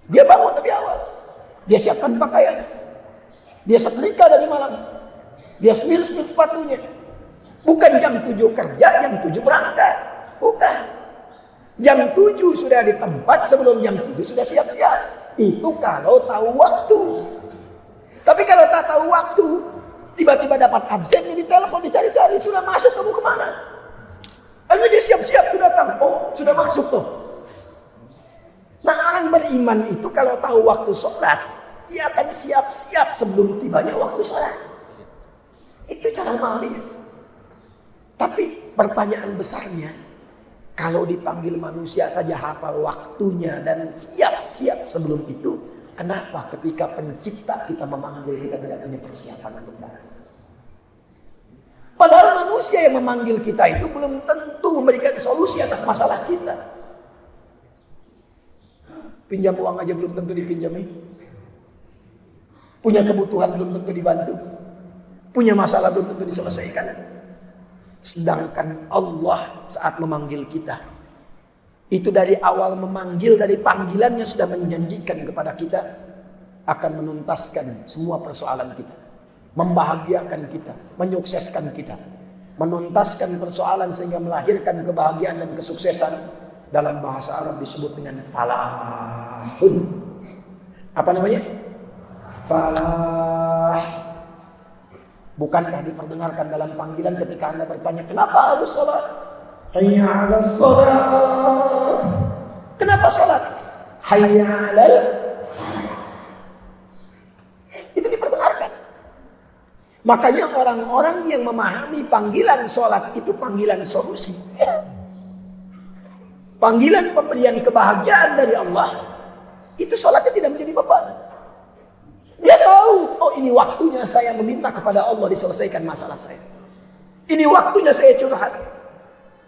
Dia bangun lebih awal. Dia siapkan pakaian. Dia setrika dari malam. Dia semir sepatunya. Bukan jam 7 kerja, jam 7 berangkat. Bukan. Jam 7 sudah di tempat, sebelum jam 7 sudah siap-siap. Itu kalau tahu waktu. Tapi kalau tak tahu waktu, tiba-tiba dapat absen, di telepon dicari-cari, sudah masuk, kamu kemana? Lalu dia siap-siap, sudah datang. Oh, sudah masuk tuh. Nah, orang beriman itu kalau tahu waktu sholat, dia akan siap-siap sebelum tibanya waktu sholat. Itu cara memahami. Tapi pertanyaan besarnya, kalau dipanggil manusia saja hafal waktunya dan siap-siap sebelum itu, kenapa ketika pencipta kita memanggil kita tidak punya persiapan untuk datang? Padahal manusia yang memanggil kita itu belum tentu memberikan solusi atas masalah kita. Pinjam uang aja belum tentu dipinjami. Punya kebutuhan belum tentu dibantu. Punya masalah belum tentu diselesaikan. Sedangkan Allah saat memanggil kita, itu dari awal memanggil, dari panggilannya sudah menjanjikan kepada kita akan menuntaskan semua persoalan kita, membahagiakan kita, menyukseskan kita, menuntaskan persoalan sehingga melahirkan kebahagiaan dan kesuksesan. Dalam bahasa Arab disebut dengan falahun. Apa namanya? Falah. Bukankah diperdengarkan dalam panggilan ketika Anda bertanya, kenapa harus sholat? Hayya 'alas sholat. Kenapa sholat? Hayya 'alal falah. Itu diperdengarkan. Makanya orang-orang yang memahami panggilan sholat itu panggilan solusi. Panggilan pemberian kebahagiaan dari Allah, itu sholatnya tidak menjadi beban. Dia tahu, oh ini waktunya saya meminta kepada Allah diselesaikan masalah saya. Ini waktunya saya curhat.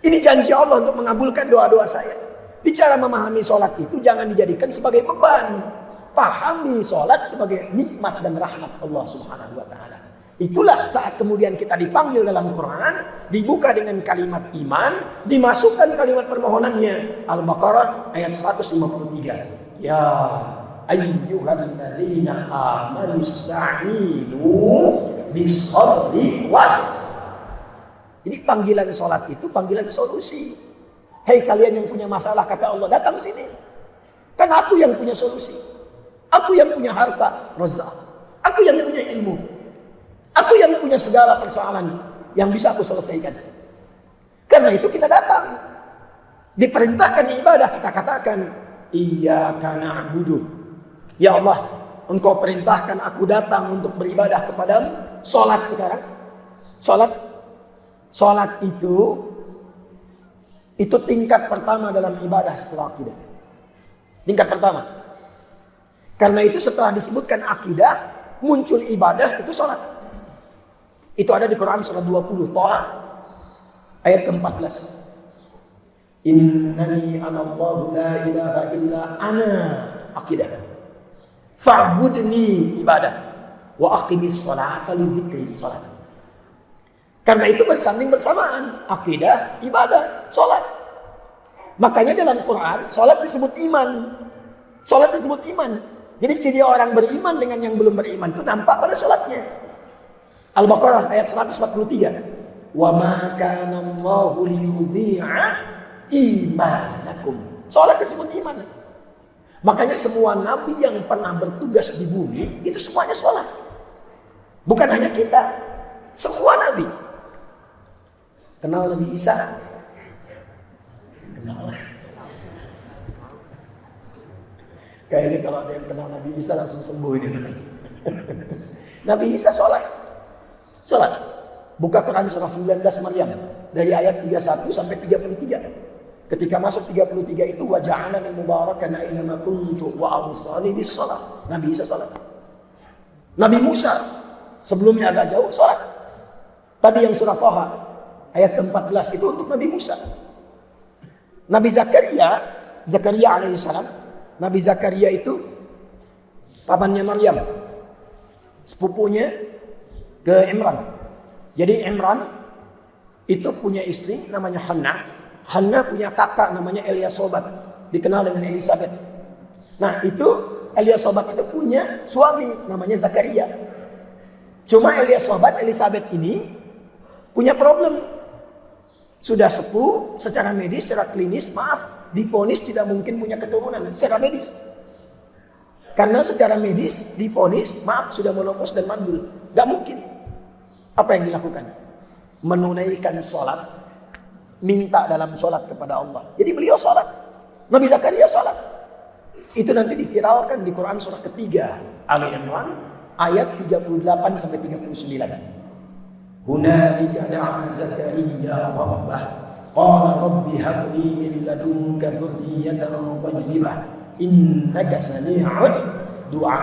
Ini janji Allah untuk mengabulkan doa-doa saya. Bicara memahami sholat itu jangan dijadikan sebagai beban. Pahami sholat sebagai nikmat dan rahmat Allah Subhanahu wa Ta'ala. Itulah saat kemudian kita dipanggil dalam Quran, dibuka dengan kalimat iman, dimasukkan kalimat permohonannya. Al-Baqarah ayat 153. Ya ayyuhalladzina amanu ista'inu bis-sabri was. Jadi panggilan sholat itu panggilan solusi. Hei kalian yang punya masalah, kata Allah, datang sini. Kan aku yang punya solusi. Aku yang punya harta, razak. Aku yang punya ilmu. Aku yang punya segala persoalan yang bisa aku selesaikan. Karena itu kita datang. Diperintahkan ibadah, kita katakan, Iyyaka na'budu. Ya Allah, Engkau perintahkan aku datang untuk beribadah kepadamu. Salat sekarang. Salat itu tingkat pertama dalam ibadah setelah akidah. Tingkat pertama. Karena itu setelah disebutkan akidah, muncul ibadah, itu salat. Itu ada di Quran surah 20, Thaha ayat ke-14. Innani anallahu la ilaha illa ana, akidah. Fa'budni, ibadah. Wa aqimis sholata li dzikri, salat. Karena itu bersanding bersamaan, akidah, ibadah, salat. Makanya dalam Quran salat disebut iman. Salat disebut iman. Jadi ciri orang beriman dengan yang belum beriman itu nampak pada salatnya. Al-Baqarah ayat 143. Wa ma kana Allahu liyudhi'a imanakum. Salat disebut iman. Makanya semua nabi yang pernah bertugas di bumi itu semuanya salat. Bukan hanya kita. Semua nabi. Kenal Nabi Isa? Kenal. Kayaknya kalau ada yang kenal Nabi Isa langsung sembuh ini. Nabi Isa salat. Salat. Buka Quran surah 19 Maryam dari ayat 31 sampai 33. Ketika masuk 33 itu wa ja'alani mubarakan aina ma kuntu wa awsani bis shalah. Nabi Isa salat. Nabi Musa sebelumnya agak jauh salat. Tadi yang surah Thaha ayat ke-14 itu untuk Nabi Musa. Nabi Zakaria alaihissalam, Nabi Zakaria itu pamannya Maryam. sepupunya ke Imran. Jadi Imran itu punya istri namanya Hannah. Hannah punya kakak namanya Eliasobat, dikenal dengan Elizabeth. Nah itu Eliasobat itu punya suami namanya Zakaria. Cuma Elizabeth ini punya problem. Sudah sepuh, secara medis, secara klinis, maaf, divonis tidak mungkin punya keturunan secara medis. Karena secara medis divonis, maaf, sudah menopause dan mandul. Gak mungkin. Apa yang dilakukan? Menunaikan sholat, minta dalam sholat kepada Allah. Jadi beliau sholat. Nabi Zakaria sholat. Itu nanti diviralkan di Quran surah ketiga Ali Imran ayat 38 sampai 39. Hunalika da'a Zakaria rabbah qala rabbi hab li min ladunka dzurriyyatan thayyibah innaka sami'ud du'a.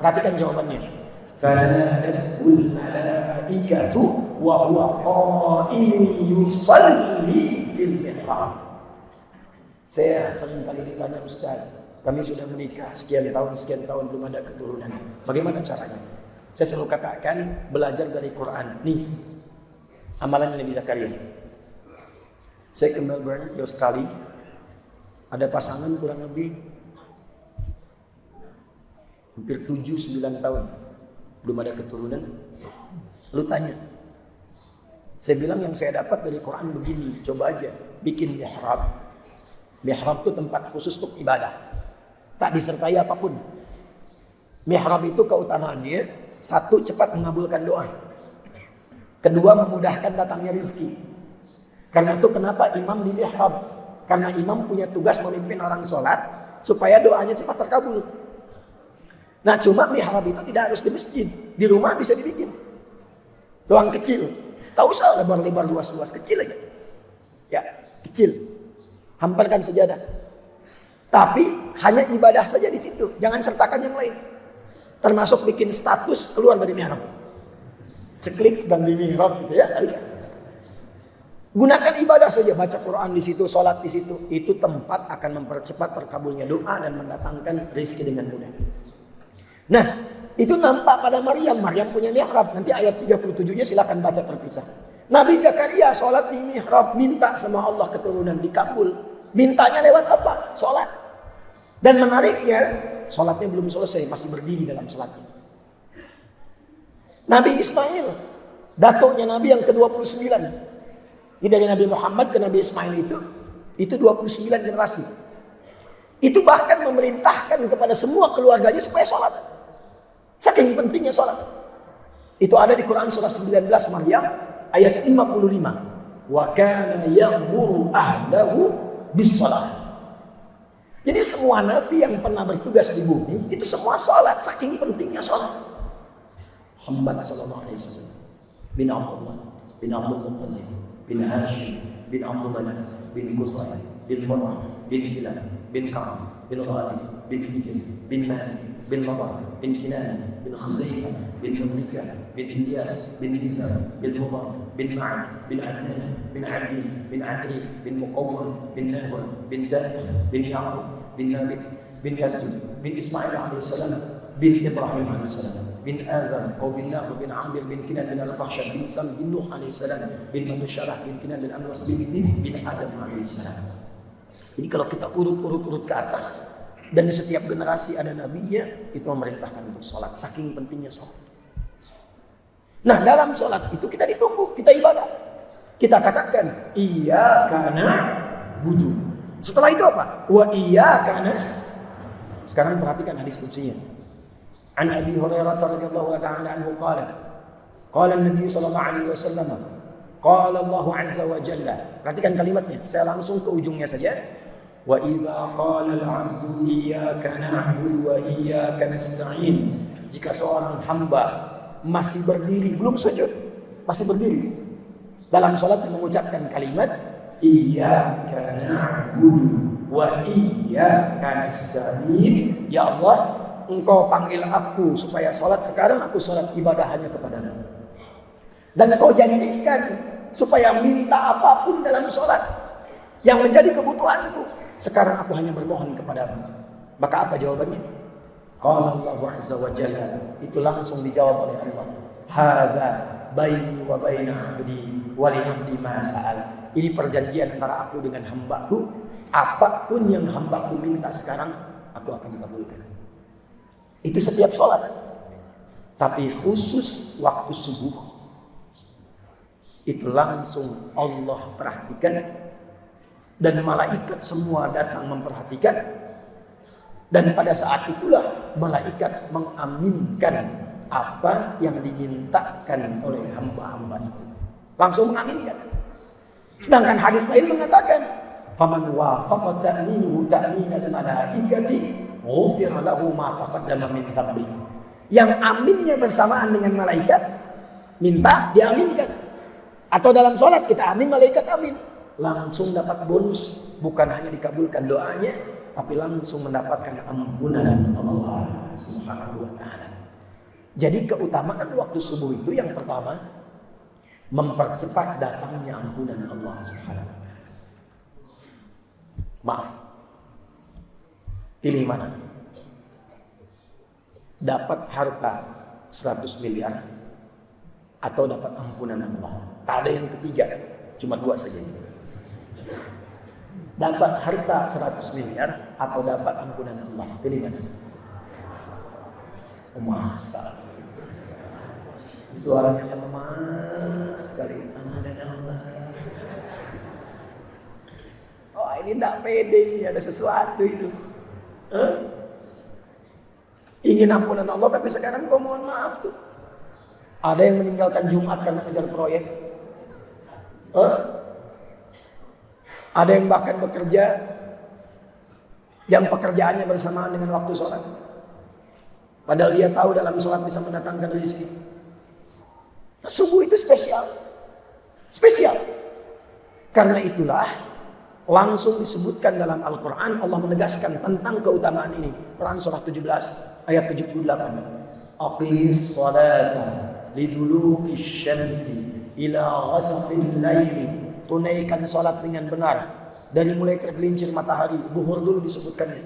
Perhatikan jawabannya. Fanadatul malaikatu wa huwa qa'imun yusalli fil mihrab. Saya sering kali ditanya, Ustaz, kami sudah menikah sekian tahun belum ada keturunan. Bagaimana caranya? Saya selalu katakan belajar dari Quran. Nih, amalan Nabi Zakaria. Saya ke Melbourne di Australia. Ada pasangan kurang lebih hampir 7-9 tahun belum ada keturunan. Lu tanya. Saya bilang yang saya dapat dari Quran begini, coba aja bikin mihrab. Mihrab itu tempat khusus untuk ibadah. Tak disertai apapun. Mihrab itu keutamaannya, satu, cepat mengabulkan doa. Kedua, memudahkan datangnya rezeki. Karena itu kenapa imam di mihrab? Karena imam punya tugas memimpin orang sholat supaya doanya cepat terkabul. Nah cuma mihrab itu tidak harus di masjid. Di rumah bisa dibikin. Ruang kecil. Tak usah lebar-lebar luas-luas, kecil aja. Ya, kecil. Hamparkan sajadah. Tapi hanya ibadah saja di situ. Jangan sertakan yang lain. Termasuk bikin status keluar dari mihrab. Ceklik sedang di mihrab gitu ya. Gunakan ibadah saja, baca Quran di situ, sholat di situ. Itu tempat akan mempercepat terkabulnya doa dan mendatangkan rezeki dengan mudah. Nah, itu nampak pada Maryam. Maryam punya mihrab. Nanti ayat 37-nya silakan baca terpisah. Nabi Zakaria sholat di mihrab, minta sama Allah keturunan, dikabul. Mintanya lewat apa? Sholat. Dan menariknya, sholatnya belum selesai, masih berdiri dalam sholatnya. Nabi Ismail, datuknya Nabi yang ke-29. Ini dari Nabi Muhammad ke Nabi Ismail itu 29 generasi. Itu bahkan memerintahkan kepada semua keluarganya supaya sholat. Saking pentingnya sholat. Itu ada di Quran surah 19 Maryam ayat 55. Wa kana ya'muru ahlahu bis-shalah. Jadi semua nabi yang pernah bertugas di bumi itu semua sholat, saking pentingnya sholat. Muhammad sallallahu alaihi wasallam bin Abdullah bin Abdul Muttalib bin Hashim bin Abdul Manaf bin Qusay bin Murrah bin Kilab bin Ka'ab bin Ghalib bin Fihr bin Malik bin Nadar bin Kinan bin Khuzaimah bin Mudrika bin Ilyas bin Nizar bin Mudar bin Ma'ad bin Adnan bin Abdi bin Adri bin Muqawwam bin Nahur bin Tarikh bin Ya'qub bin Nabi bin Yazid bin Ismail alaihissalam bin Ibrahim alaihissalam bin Azam atau bin Nahur bin Amir bin Kinan bin Al-Fakhshad bin Sam bin Nuh alaihissalam bin Manusyarah bin Kinan bin Anwas bin Nif bin Adam alaihissalam. Jadi kalau kita urut ke atas dan di setiap generasi ada nabinya, itu memerintahkan untuk sholat. Saking pentingnya sholat. Nah dalam sholat itu kita ditunggu, kita ibadah. Kita katakan iyyaka na'budu. Setelah itu apa? Wa iyyaka nasta'in. Sekarang perhatikan hadis kuncinya. An Abi Hurairah radhiyallahu ta'ala anhu qala an-nabiy sallallahu alaihi wasallam qala Allah azza wa jalla. Perhatikan kalimatnya. Saya langsung ke ujungnya saja. Wa idza qala al-'abdu iyyaka na'budu wa iyyaka nasta'in. Jika seorang hamba masih berdiri, belum sujud, masih berdiri dalam salat mengucapkan kalimat iyyaka na'budu wa iyyaka nasta'in, ya Allah, Engkau panggil aku supaya sholat sekarang, aku sholat ibadah hanya kepadamu. Dan Engkau janjikan supaya minta apapun dalam sholat yang menjadi kebutuhanku, sekarang aku hanya bermohon kepadamu. Maka apa jawabannya? Qala Allah Azza wa Jalla, itu langsung dijawab oleh Allah. Hadza baini wa baina 'abdi wa li 'abdi ma sa'al. Ini perjanjian antara aku dengan hambaku. Apapun yang hambaku minta sekarang, aku akan kabulkan. Itu setiap sholat. Tapi khusus waktu subuh, itu langsung Allah perhatikan. Dan malaikat semua datang memperhatikan. Dan pada saat itulah malaikat mengaminkan apa yang dimintakan oleh hamba-hamba itu. Langsung mengaminkan. Sedangkan hadis lain mengatakan, faman wafaqa ta'minuhu ta'minal malaikati ghufira lahu ma taqaddama min dhanbi. Yang aminnya bersamaan dengan malaikat, minta diaminkan. Atau dalam sholat kita amin, malaikat amin, langsung dapat bonus. Bukan hanya dikabulkan doanya, tapi langsung mendapatkan ampunan Allah Subhanahu wa ta'ala. Jadi keutamaan waktu subuh itu yang pertama, mempercepat datangnya ampunan Allah Subhanahu wa ta'ala. Maaf, pilih mana? Dapat harta 100 miliar atau dapat ampunan Allah? Tak ada yang ketiga, cuma dua saja. Dapat harta 100 miliar atau dapat ampunan Allah? Pilih mana? Masa suaranya lemah sekali. Ampunan Allah. Oh, ini tidak pede, ini ada sesuatu itu. Ingin ampunan Allah tapi sekarang kau mohon maaf tuh. Ada yang meninggalkan Jumat karena ngejar proyek. Ada yang bahkan bekerja yang pekerjaannya bersamaan dengan waktu sholat. Padahal dia tahu dalam sholat bisa mendatangkan rezeki. Nah, subuh itu spesial. Spesial. Karena itulah langsung disebutkan dalam Al-Quran, Allah menegaskan tentang keutamaan ini. Quran surah 17 ayat 78. Aqimis salata liduluki syamsi ila ghasaqil laili. Tunaikan salat dengan benar dari mulai tergelincir matahari. Zuhur dulu disebutkannya,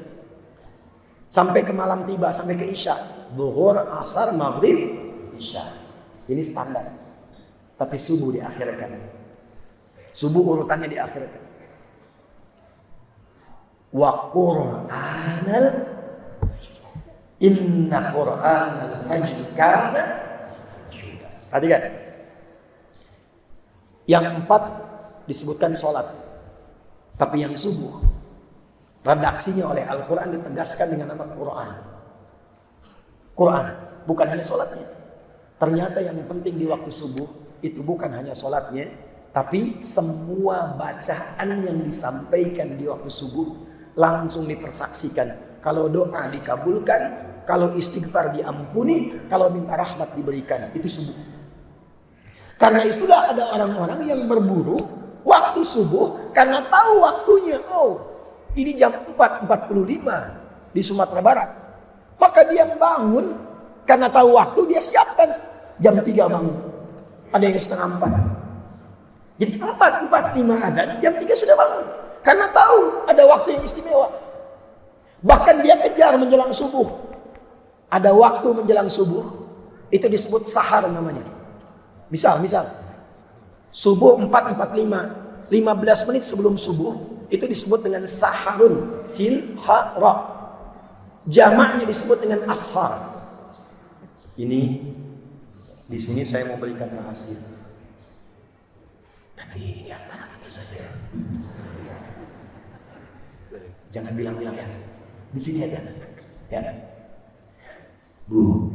sampai ke malam tiba, sampai ke isya. Zuhur, asar, maghrib, isya. Ini standar. Tapi subuh diakhirkan. Subuh urutannya diakhirkan. Wa qur'anal inna qur'anal fajr kana. Perhatikan. Yang 4 disebutkan sholat. Tapi yang subuh, redaksinya oleh Al-Quran ditegaskan dengan nama Quran. Quran, bukan hanya sholatnya. Ternyata yang penting di waktu subuh, itu bukan hanya sholatnya, tapi semua bacaan yang disampaikan di waktu subuh, langsung dipersaksikan. Kalau doa dikabulkan, kalau istighfar diampuni, kalau minta rahmat diberikan. Itu subuh. Karena itulah ada orang-orang yang berburu waktu subuh karena tahu waktunya. Oh, ini jam 4.45 di Sumatera Barat. Maka dia bangun karena tahu waktu, dia siapkan jam 3 bangun. Ada yang setengah 4. Jadi 4.45 ada, jam 3 sudah bangun. Karena tahu ada waktu yang istimewa. Bahkan dia kejar menjelang subuh. Ada waktu menjelang subuh, itu disebut sahar namanya. Misal subuh 4.45, 15 menit sebelum subuh itu disebut dengan saharun, sin ha ra. Jamaknya disebut dengan ashar. Ini di sini saya mau berikan rahasia. Tapi ini di antara kita saja. Jangan bilang-bilang ya. Di sini aja. Ya. Bu.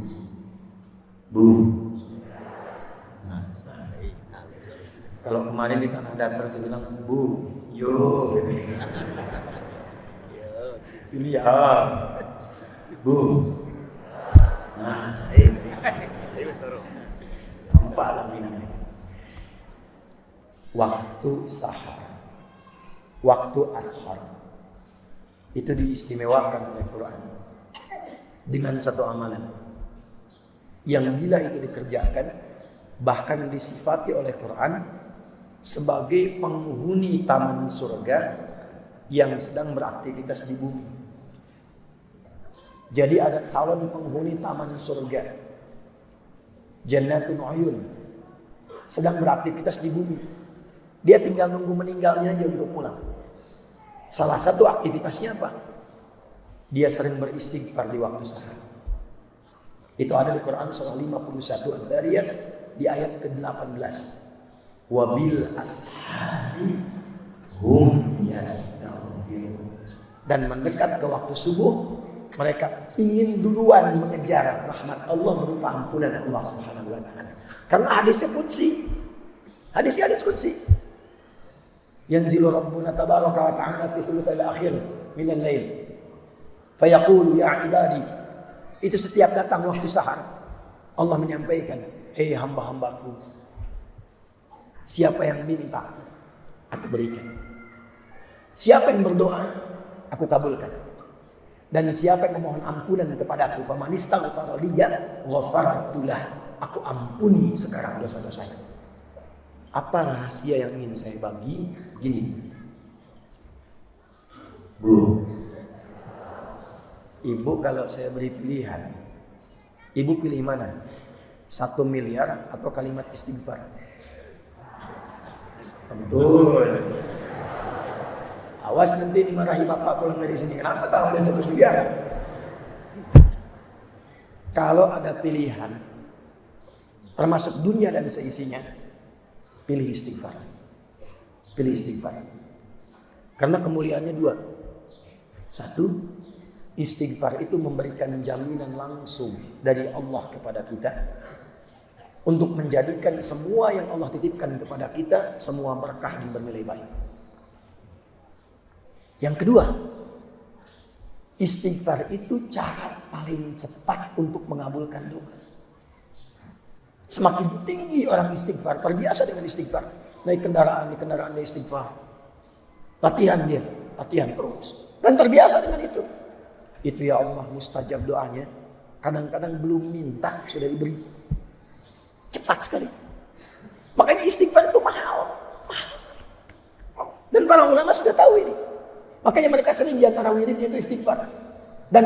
Kalau kemarin di Tanah Datar saya bilang, Bu, yo, sini ya, Bu. Nah, nampak lah minangnya. Waktu sahar, waktu ashar, itu diistimewakan oleh Quran dengan satu amalan yang bila itu dikerjakan, bahkan disifati oleh Quran sebagai penghuni taman surga yang sedang beraktivitas di bumi. Jadi ada calon penghuni taman surga, Jannatun Uyun, sedang beraktivitas di bumi. Dia tinggal nunggu meninggalnya aja untuk pulang. Salah satu aktivitasnya apa? Dia sering beristighfar di waktu sahar. Itu ada di Quran surah 51 Ad-Dariyat di ayat ke-18. Wabil ashari hum yastaghfirun. Dan mendekat ke waktu subuh, mereka ingin duluan mengejar rahmat Allah berupa ampunan Allah Subhanahu wa taala. Karena hadisnya qudsi. Hadisnya hadis qudsi. Yanzilu Rabbuna tabaraka wa ta'ala fi thuluthil akhir min al-lail. Fayaqulu ya ibadi. Itu setiap datang waktu sahar, Allah menyampaikan, hei hamba-hambaku, siapa yang minta, aku berikan. Siapa yang berdoa, aku kabulkan. Dan siapa yang memohon ampunan kepadaku, faman istaghfara liya ghafartu lah, aku ampuni sekarang dosa-dosanya. Apa rahasia yang ingin saya bagi? Gini, Bu, Ibu kalau saya beri pilihan, Ibu pilih mana? 1 miliar atau kalimat istighfar? Betul. Awas nanti dimarahi bapak pulang dari sini. Kenapa tahu ambil 1 miliar? Kalau ada pilihan, termasuk dunia dan seisinya, pilih istighfar. Pilih istighfar. Karena kemuliaannya 2. 1, istighfar itu memberikan jaminan langsung dari Allah kepada kita untuk menjadikan semua yang Allah titipkan kepada kita semua berkah dan bernilai baik. Yang kedua, istighfar itu cara paling cepat untuk mengabulkan doa. Semakin tinggi orang istighfar, terbiasa dengan istighfar, naik kendaraan dia istighfar, latihan terus, dan terbiasa dengan itu. Itu ya Allah mustajab doanya. Kadang-kadang belum minta sudah diberi. Cepat sekali. Makanya istighfar itu mahal sekali. Dan para ulama sudah tahu ini. Makanya mereka sering di antara wiridnya itu istighfar. Dan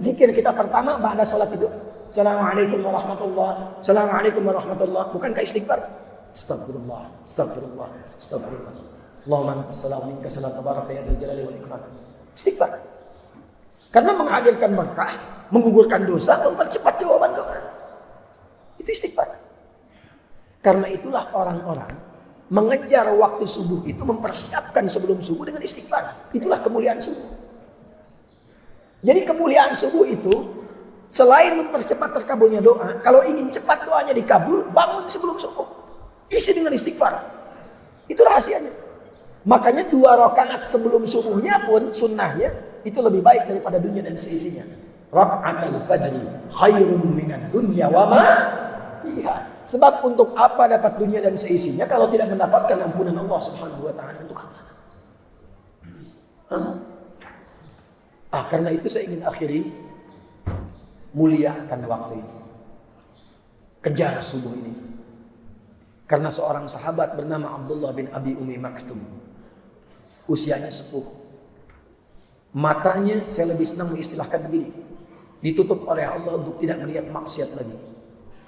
zikir kita pertama ba'da salat itu, Assalamualaikum warahmatullah. Assalamualaikum warahmatullah. Bukankah istighfar? Astagfirullah. Allahumma assalamu minka salam tabaraka ya dzal jalali wal ikram. Istighfar. Karena menghadirkan berkah, menggugurkan dosa, mempercepat jawaban doa. Itu istighfar. Karena itulah orang-orang mengejar waktu subuh itu, mempersiapkan sebelum subuh dengan istighfar. Itulah kemuliaan subuh. Jadi kemuliaan subuh itu, selain mempercepat terkabulnya doa, kalau ingin cepat doanya dikabul, bangun sebelum subuh. Isi dengan istighfar. Itu rahasianya. Makanya 2 rakaat sebelum subuhnya pun sunnahnya itu lebih baik daripada dunia dan seisinya. Raka'atul fajri khairun minan dunya wa ma fiha. Sebab untuk apa dapat dunia dan seisinya kalau tidak mendapatkan ampunan Allah Subhanahu wa taala? Untuk apa? Karena itu saya ingin akhiri, muliakan waktu ini. Kejar subuh ini. Karena seorang sahabat bernama Abdullah bin Abi Umi Maktum, usianya sepuh. Matanya saya lebih senang mengistilahkan begini, ditutup oleh Allah untuk tidak melihat maksiat lagi.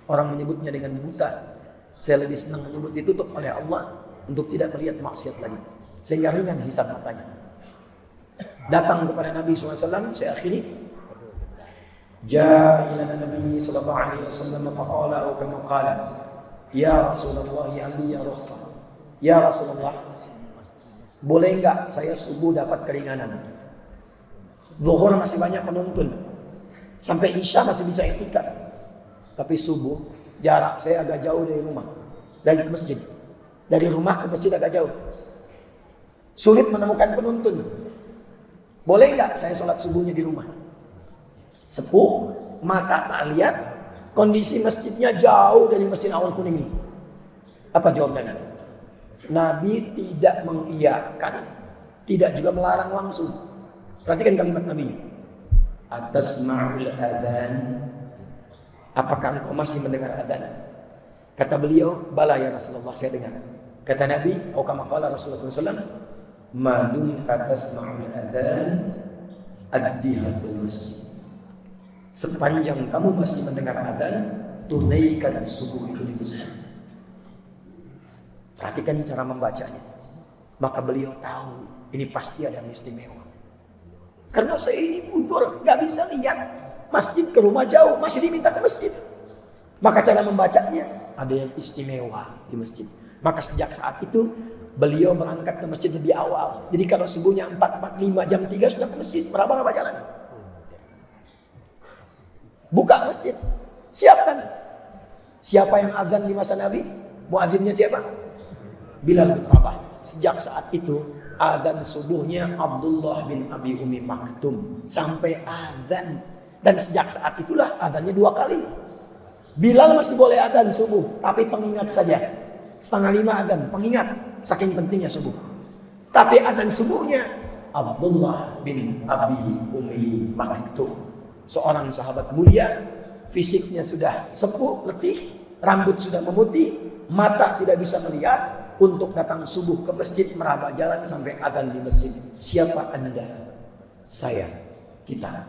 Orang menyebutnya dengan buta. Saya lebih senang menyebut ditutup oleh Allah untuk tidak melihat maksiat lagi, sehingga ringan hisab matanya. Datang kepada Nabi SAW, saya akhiri. Ja'a ila Nabi sallallahu alaihi wasallam faqala kama qala, ya Rasulullah ya rukhsah. Ya Rasulullah, boleh enggak saya subuh dapat keringanan? Zuhur masih banyak penuntun, sampai Isya masih bisa iktikaf. Tapi subuh jarak saya agak jauh dari rumah, dari masjid. Dari rumah ke masjid agak jauh. Sulit menemukan penuntun. Boleh nggak saya sholat subuhnya di rumah? Sepuh, mata tak lihat, kondisi masjidnya jauh dari Masjid Awal Kuning ini. Apa jawabnya? Nabi tidak mengiyakan, tidak juga melarang langsung. Perhatikan kalimat Nabi. Atasma'ul adzan. Apakah engkau masih mendengar adzan? Kata beliau, bala ya Rasulullah, saya dengar. Kata Nabi, atau kama qala Rasulullah SAW, madum tasma'ul adzan addiha fil masjid. Sepanjang kamu masih mendengar adzan, tunaikan subuh itu di masjid. Perhatikan cara membacanya. Maka beliau tahu ini pasti ada yang istimewa. Karena saya ini udzur, gak bisa lihat masjid ke rumah jauh, masih diminta ke masjid. Maka cara membacanya ada yang istimewa di masjid. Maka sejak saat itu beliau berangkat ke masjid lebih awal. Jadi kalau subuhnya 4:45 jam 3 sudah ke masjid, meraba-raba jalan. Buka masjid, siapkan. Siapa yang azan di masa Nabi? Muadzinnya siapa? Bilal bin Rabah. Sejak saat itu azan subuhnya Abdullah bin Abi Umi Maktum sampai azan. Dan sejak saat itulah azannya 2 kali. Bilal masih boleh azan subuh, tapi pengingat saja. 4:30 azan, pengingat, saking pentingnya subuh. Tapi azan subuhnya Abdullah bin Abi Umi Maktum, seorang sahabat mulia, fisiknya sudah sepuh, letih, rambut sudah memutih, mata tidak bisa melihat, untuk datang subuh ke masjid, meraba jalan sampai azan di masjid. Siapa Anda? Saya, kita,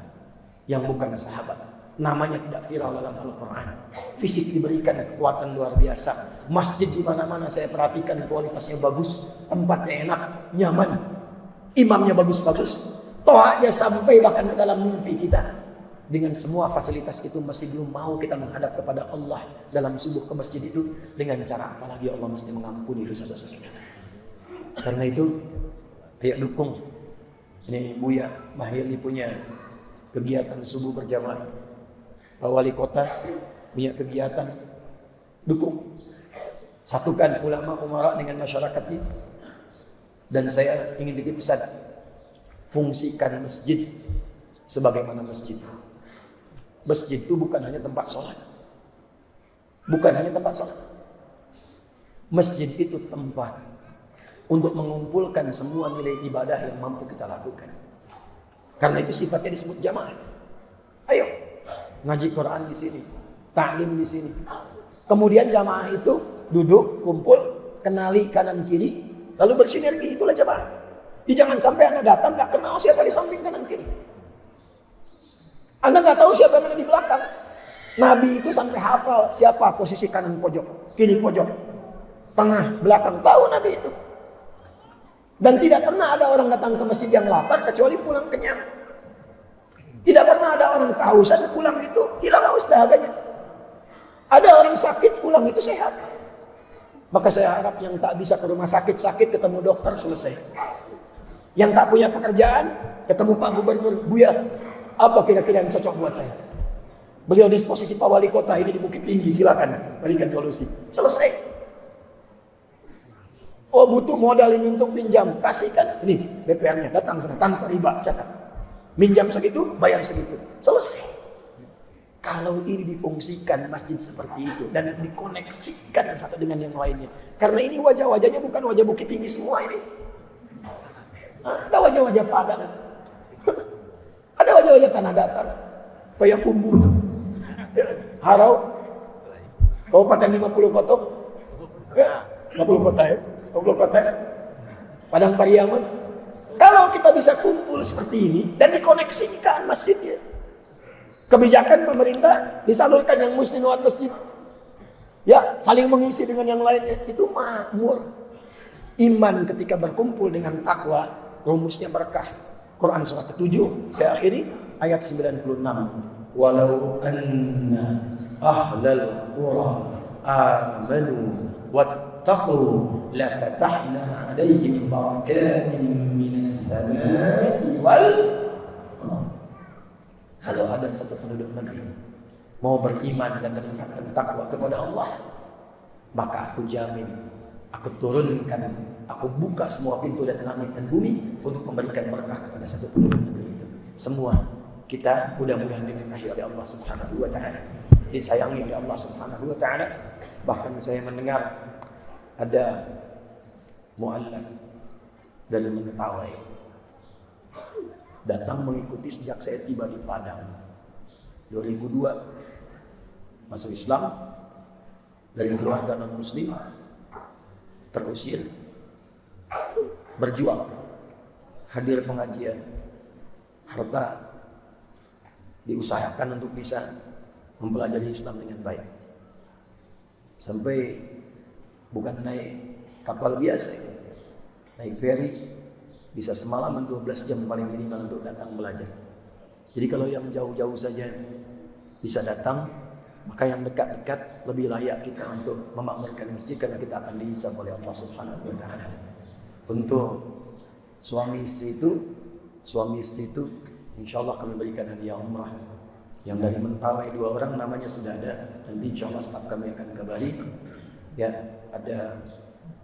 yang bukan sahabat. Namanya tidak viral dalam Al-Quran. Fisik diberikan kekuatan luar biasa. Masjid di mana-mana saya perhatikan kualitasnya bagus, tempatnya enak, nyaman, imamnya bagus-bagus, toanya sampai bahkan ke dalam mimpi kita. Dengan semua fasilitas itu masih belum mau kita menghadap kepada Allah dalam subuh ke masjid itu. Dengan cara apalagi Allah mesti mengampuni dosa-dosa kita. Karena itu ayo dukung. Ini Buya Mahili punya kegiatan subuh berjamaah, Pak Wali Kota punya kegiatan, dukung. Satukan ulama umara dengan masyarakatnya. Dan saya ingin titip pesan, fungsikan masjid sebagaimana masjid. Masjid itu bukan hanya tempat sholat. Bukan hanya tempat sholat. Masjid itu tempat untuk mengumpulkan semua nilai ibadah yang mampu kita lakukan. Karena itu sifatnya disebut jamaah. Ayo, ngaji Quran di sini, ta'lim di sini. Kemudian jamaah itu duduk, kumpul, kenali kanan kiri, lalu bersinergi, itulah jamaah. Jadi jangan sampai Anda datang gak kenal siapa di samping kanan kiri. Anda gak tahu siapa yang ada di belakang. Nabi itu sampai hafal siapa posisi kanan pojok, kiri pojok, tengah, belakang, tahu Nabi itu. Dan tidak pernah ada orang datang ke masjid yang lapar kecuali pulang kenyang. Tidak pernah ada orang kehausan pulang itu hilang haus dahaganya. Ada orang sakit pulang itu sehat. Maka saya harap yang tak bisa ke rumah sakit ketemu dokter selesai. Yang tak punya pekerjaan ketemu Pak Gubernur, Buya, apa kira-kira yang cocok buat saya? Beliau di posisi Pak Wali Kota ini di Bukit Tinggi, silakan berikan solusi. Selesai. Oh butuh modal ini untuk pinjam, kasihkan. Ini DPR-nya datang sana tanpa riba, catat. Minjam segitu, bayar segitu. Selesai. Kalau ini difungsikan masjid seperti itu dan dikoneksikan satu dengan yang lainnya. Karena ini wajah-wajahnya bukan wajah Bukit Tinggi semua ini. Ada wajah-wajah Padang. Ada wajah-wajah tanah datar. Payakumbuh. Harau. Kabupaten 50 kota. 50 kota ya. 50 kota. Padang Pariaman. Kalau kita bisa kumpul seperti ini dan dikoneksikan masjidnya. Kebijakan pemerintah disalurkan yang muslim lewat masjid. Ya, saling mengisi dengan yang lainnya. Itu makmur. Iman ketika berkumpul dengan takwa, rumusnya berkah. Quran surah ke-7, saya akhiri ayat 96. Walau anna ahlal qura amanu wattaqu la fatahna 'alaihim barakatin minas samai wal. Kalau ada satu penduduk negeri mau beriman dan meningkatkan takwa kepada Allah, maka aku jamin, aku turunkan, aku buka semua pintu dan langit dan bumi untuk memberikan berkah kepada satu penduduk negeri itu. Semua kita mudah-mudahan diberkahi oleh Allah Subhanahu wa taala, disayangi oleh Allah Subhanahu wa taala. Bahkan saya mendengar ada muallaf dari Mentawai datang mengikuti sejak saya tiba di Padang 2002, masuk Islam dari keluarga non muslim, terusir, berjuang, hadir pengajian, harta diusahakan untuk bisa mempelajari Islam dengan baik. Sampai bukan naik kapal biasa, naik ferry bisa semalaman 12 jam paling minimal untuk datang belajar. Jadi kalau yang jauh-jauh saja bisa datang, maka yang dekat-dekat lebih layak kita untuk memakmurkan masjid karena kita akan dihisab oleh Allah Subhanahu wa taala. Untuk suami istri itu insyaallah kami berikan hadiah umrah. Yang dari Mentawai 2 orang namanya sudah ada. Nanti insyaallah staf kami akan kembali. Ya, ada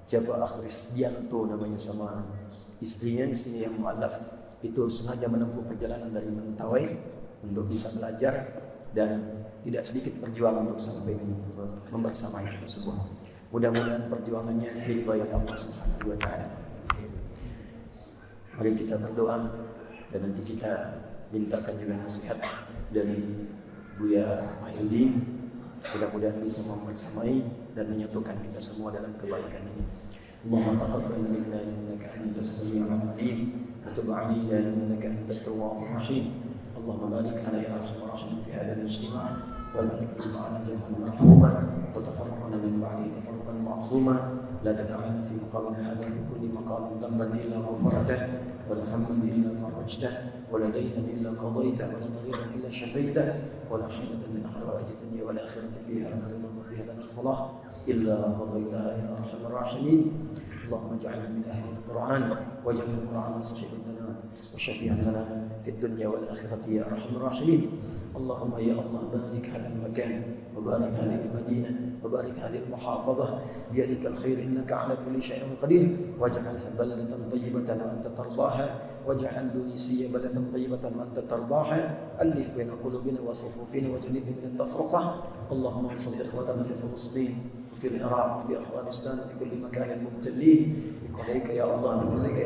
siapa Akhris Dianto namanya sama istrinya yang mualaf itu sengaja menempuh perjalanan dari Mentawai untuk bisa belajar dan tidak sedikit perjuangan untuk sampai membersamai kita semua. Mudah-mudahan perjuangannya diridhai oleh Allah Subhanahu wa taala. Mari kita berdoa dan nanti kita mintakan juga nasihat dari Buya Mahyudin. Mudah-mudahan bisa membersamai dan menyatukan kita semua dalam kebaikan ini. Allahumma taqabbal minna innaka antas samiul alim wa tub 'alaina innaka antat tawwabur rahim. Allahumma barik lana ya arhamar rahimin fi hadzal ijtima' wa barik ijma'ana jam'an marhuma wa tafarraqna min ba'di tafarruqan ma'suma la tad'alna fi maqamina hadha fi kulli maqamin dhanban illa ghafartah ولا هما إلا فرجته ولا دينا إلا قضيته ولا مريضا إلا شفيته ولا حاجة من حوائج الدنيا والآخرة فيها لنا رضا وفيها لنا الصلاح إلا قضيتها يا أرحم الراحمين. اللهم اجعلنا من أهل القرآن واجعل القرآن صحيحا لنا وشفيعا لنا في الدنيا والآخرة يا أرحم الراحمين. اللهم يا الله بارك هذا المكان وبارك هذه المدينة وبارك هذه المحافظة بيدك الخير إنك على كل شيء قدير واجعلها بلدة طيبة وأنت ترضاها واجعل أندونيسيا بلدة طيبة وأنت ترضاها ألف بين قلوبنا وصفوفنا وجنبنا من التفرقة. اللهم انصر إخوتنا في فلسطين وفي العراق وفي أفغانستان وفي كل مكان مبتلين بقضيك يا الله بقضيك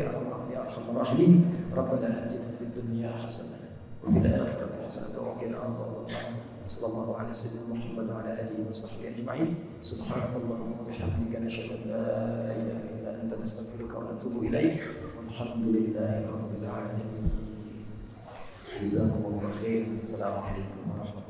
يا أرحم الراحمين. ربنا آتنا في الدنيا حسنة وفي الآخرة حسنة وقنا عذاب النار. صلى الله على سيدنا محمد وعلى آله وصحبه أجمعين. سبحانك اللهم وبحمدك نشهد أن لا إله إلا أنت نستغفرك ونتوب إليك والحمد لله رب العالمين. جزاكم الله خير. السلام عليكم ورحمة الله.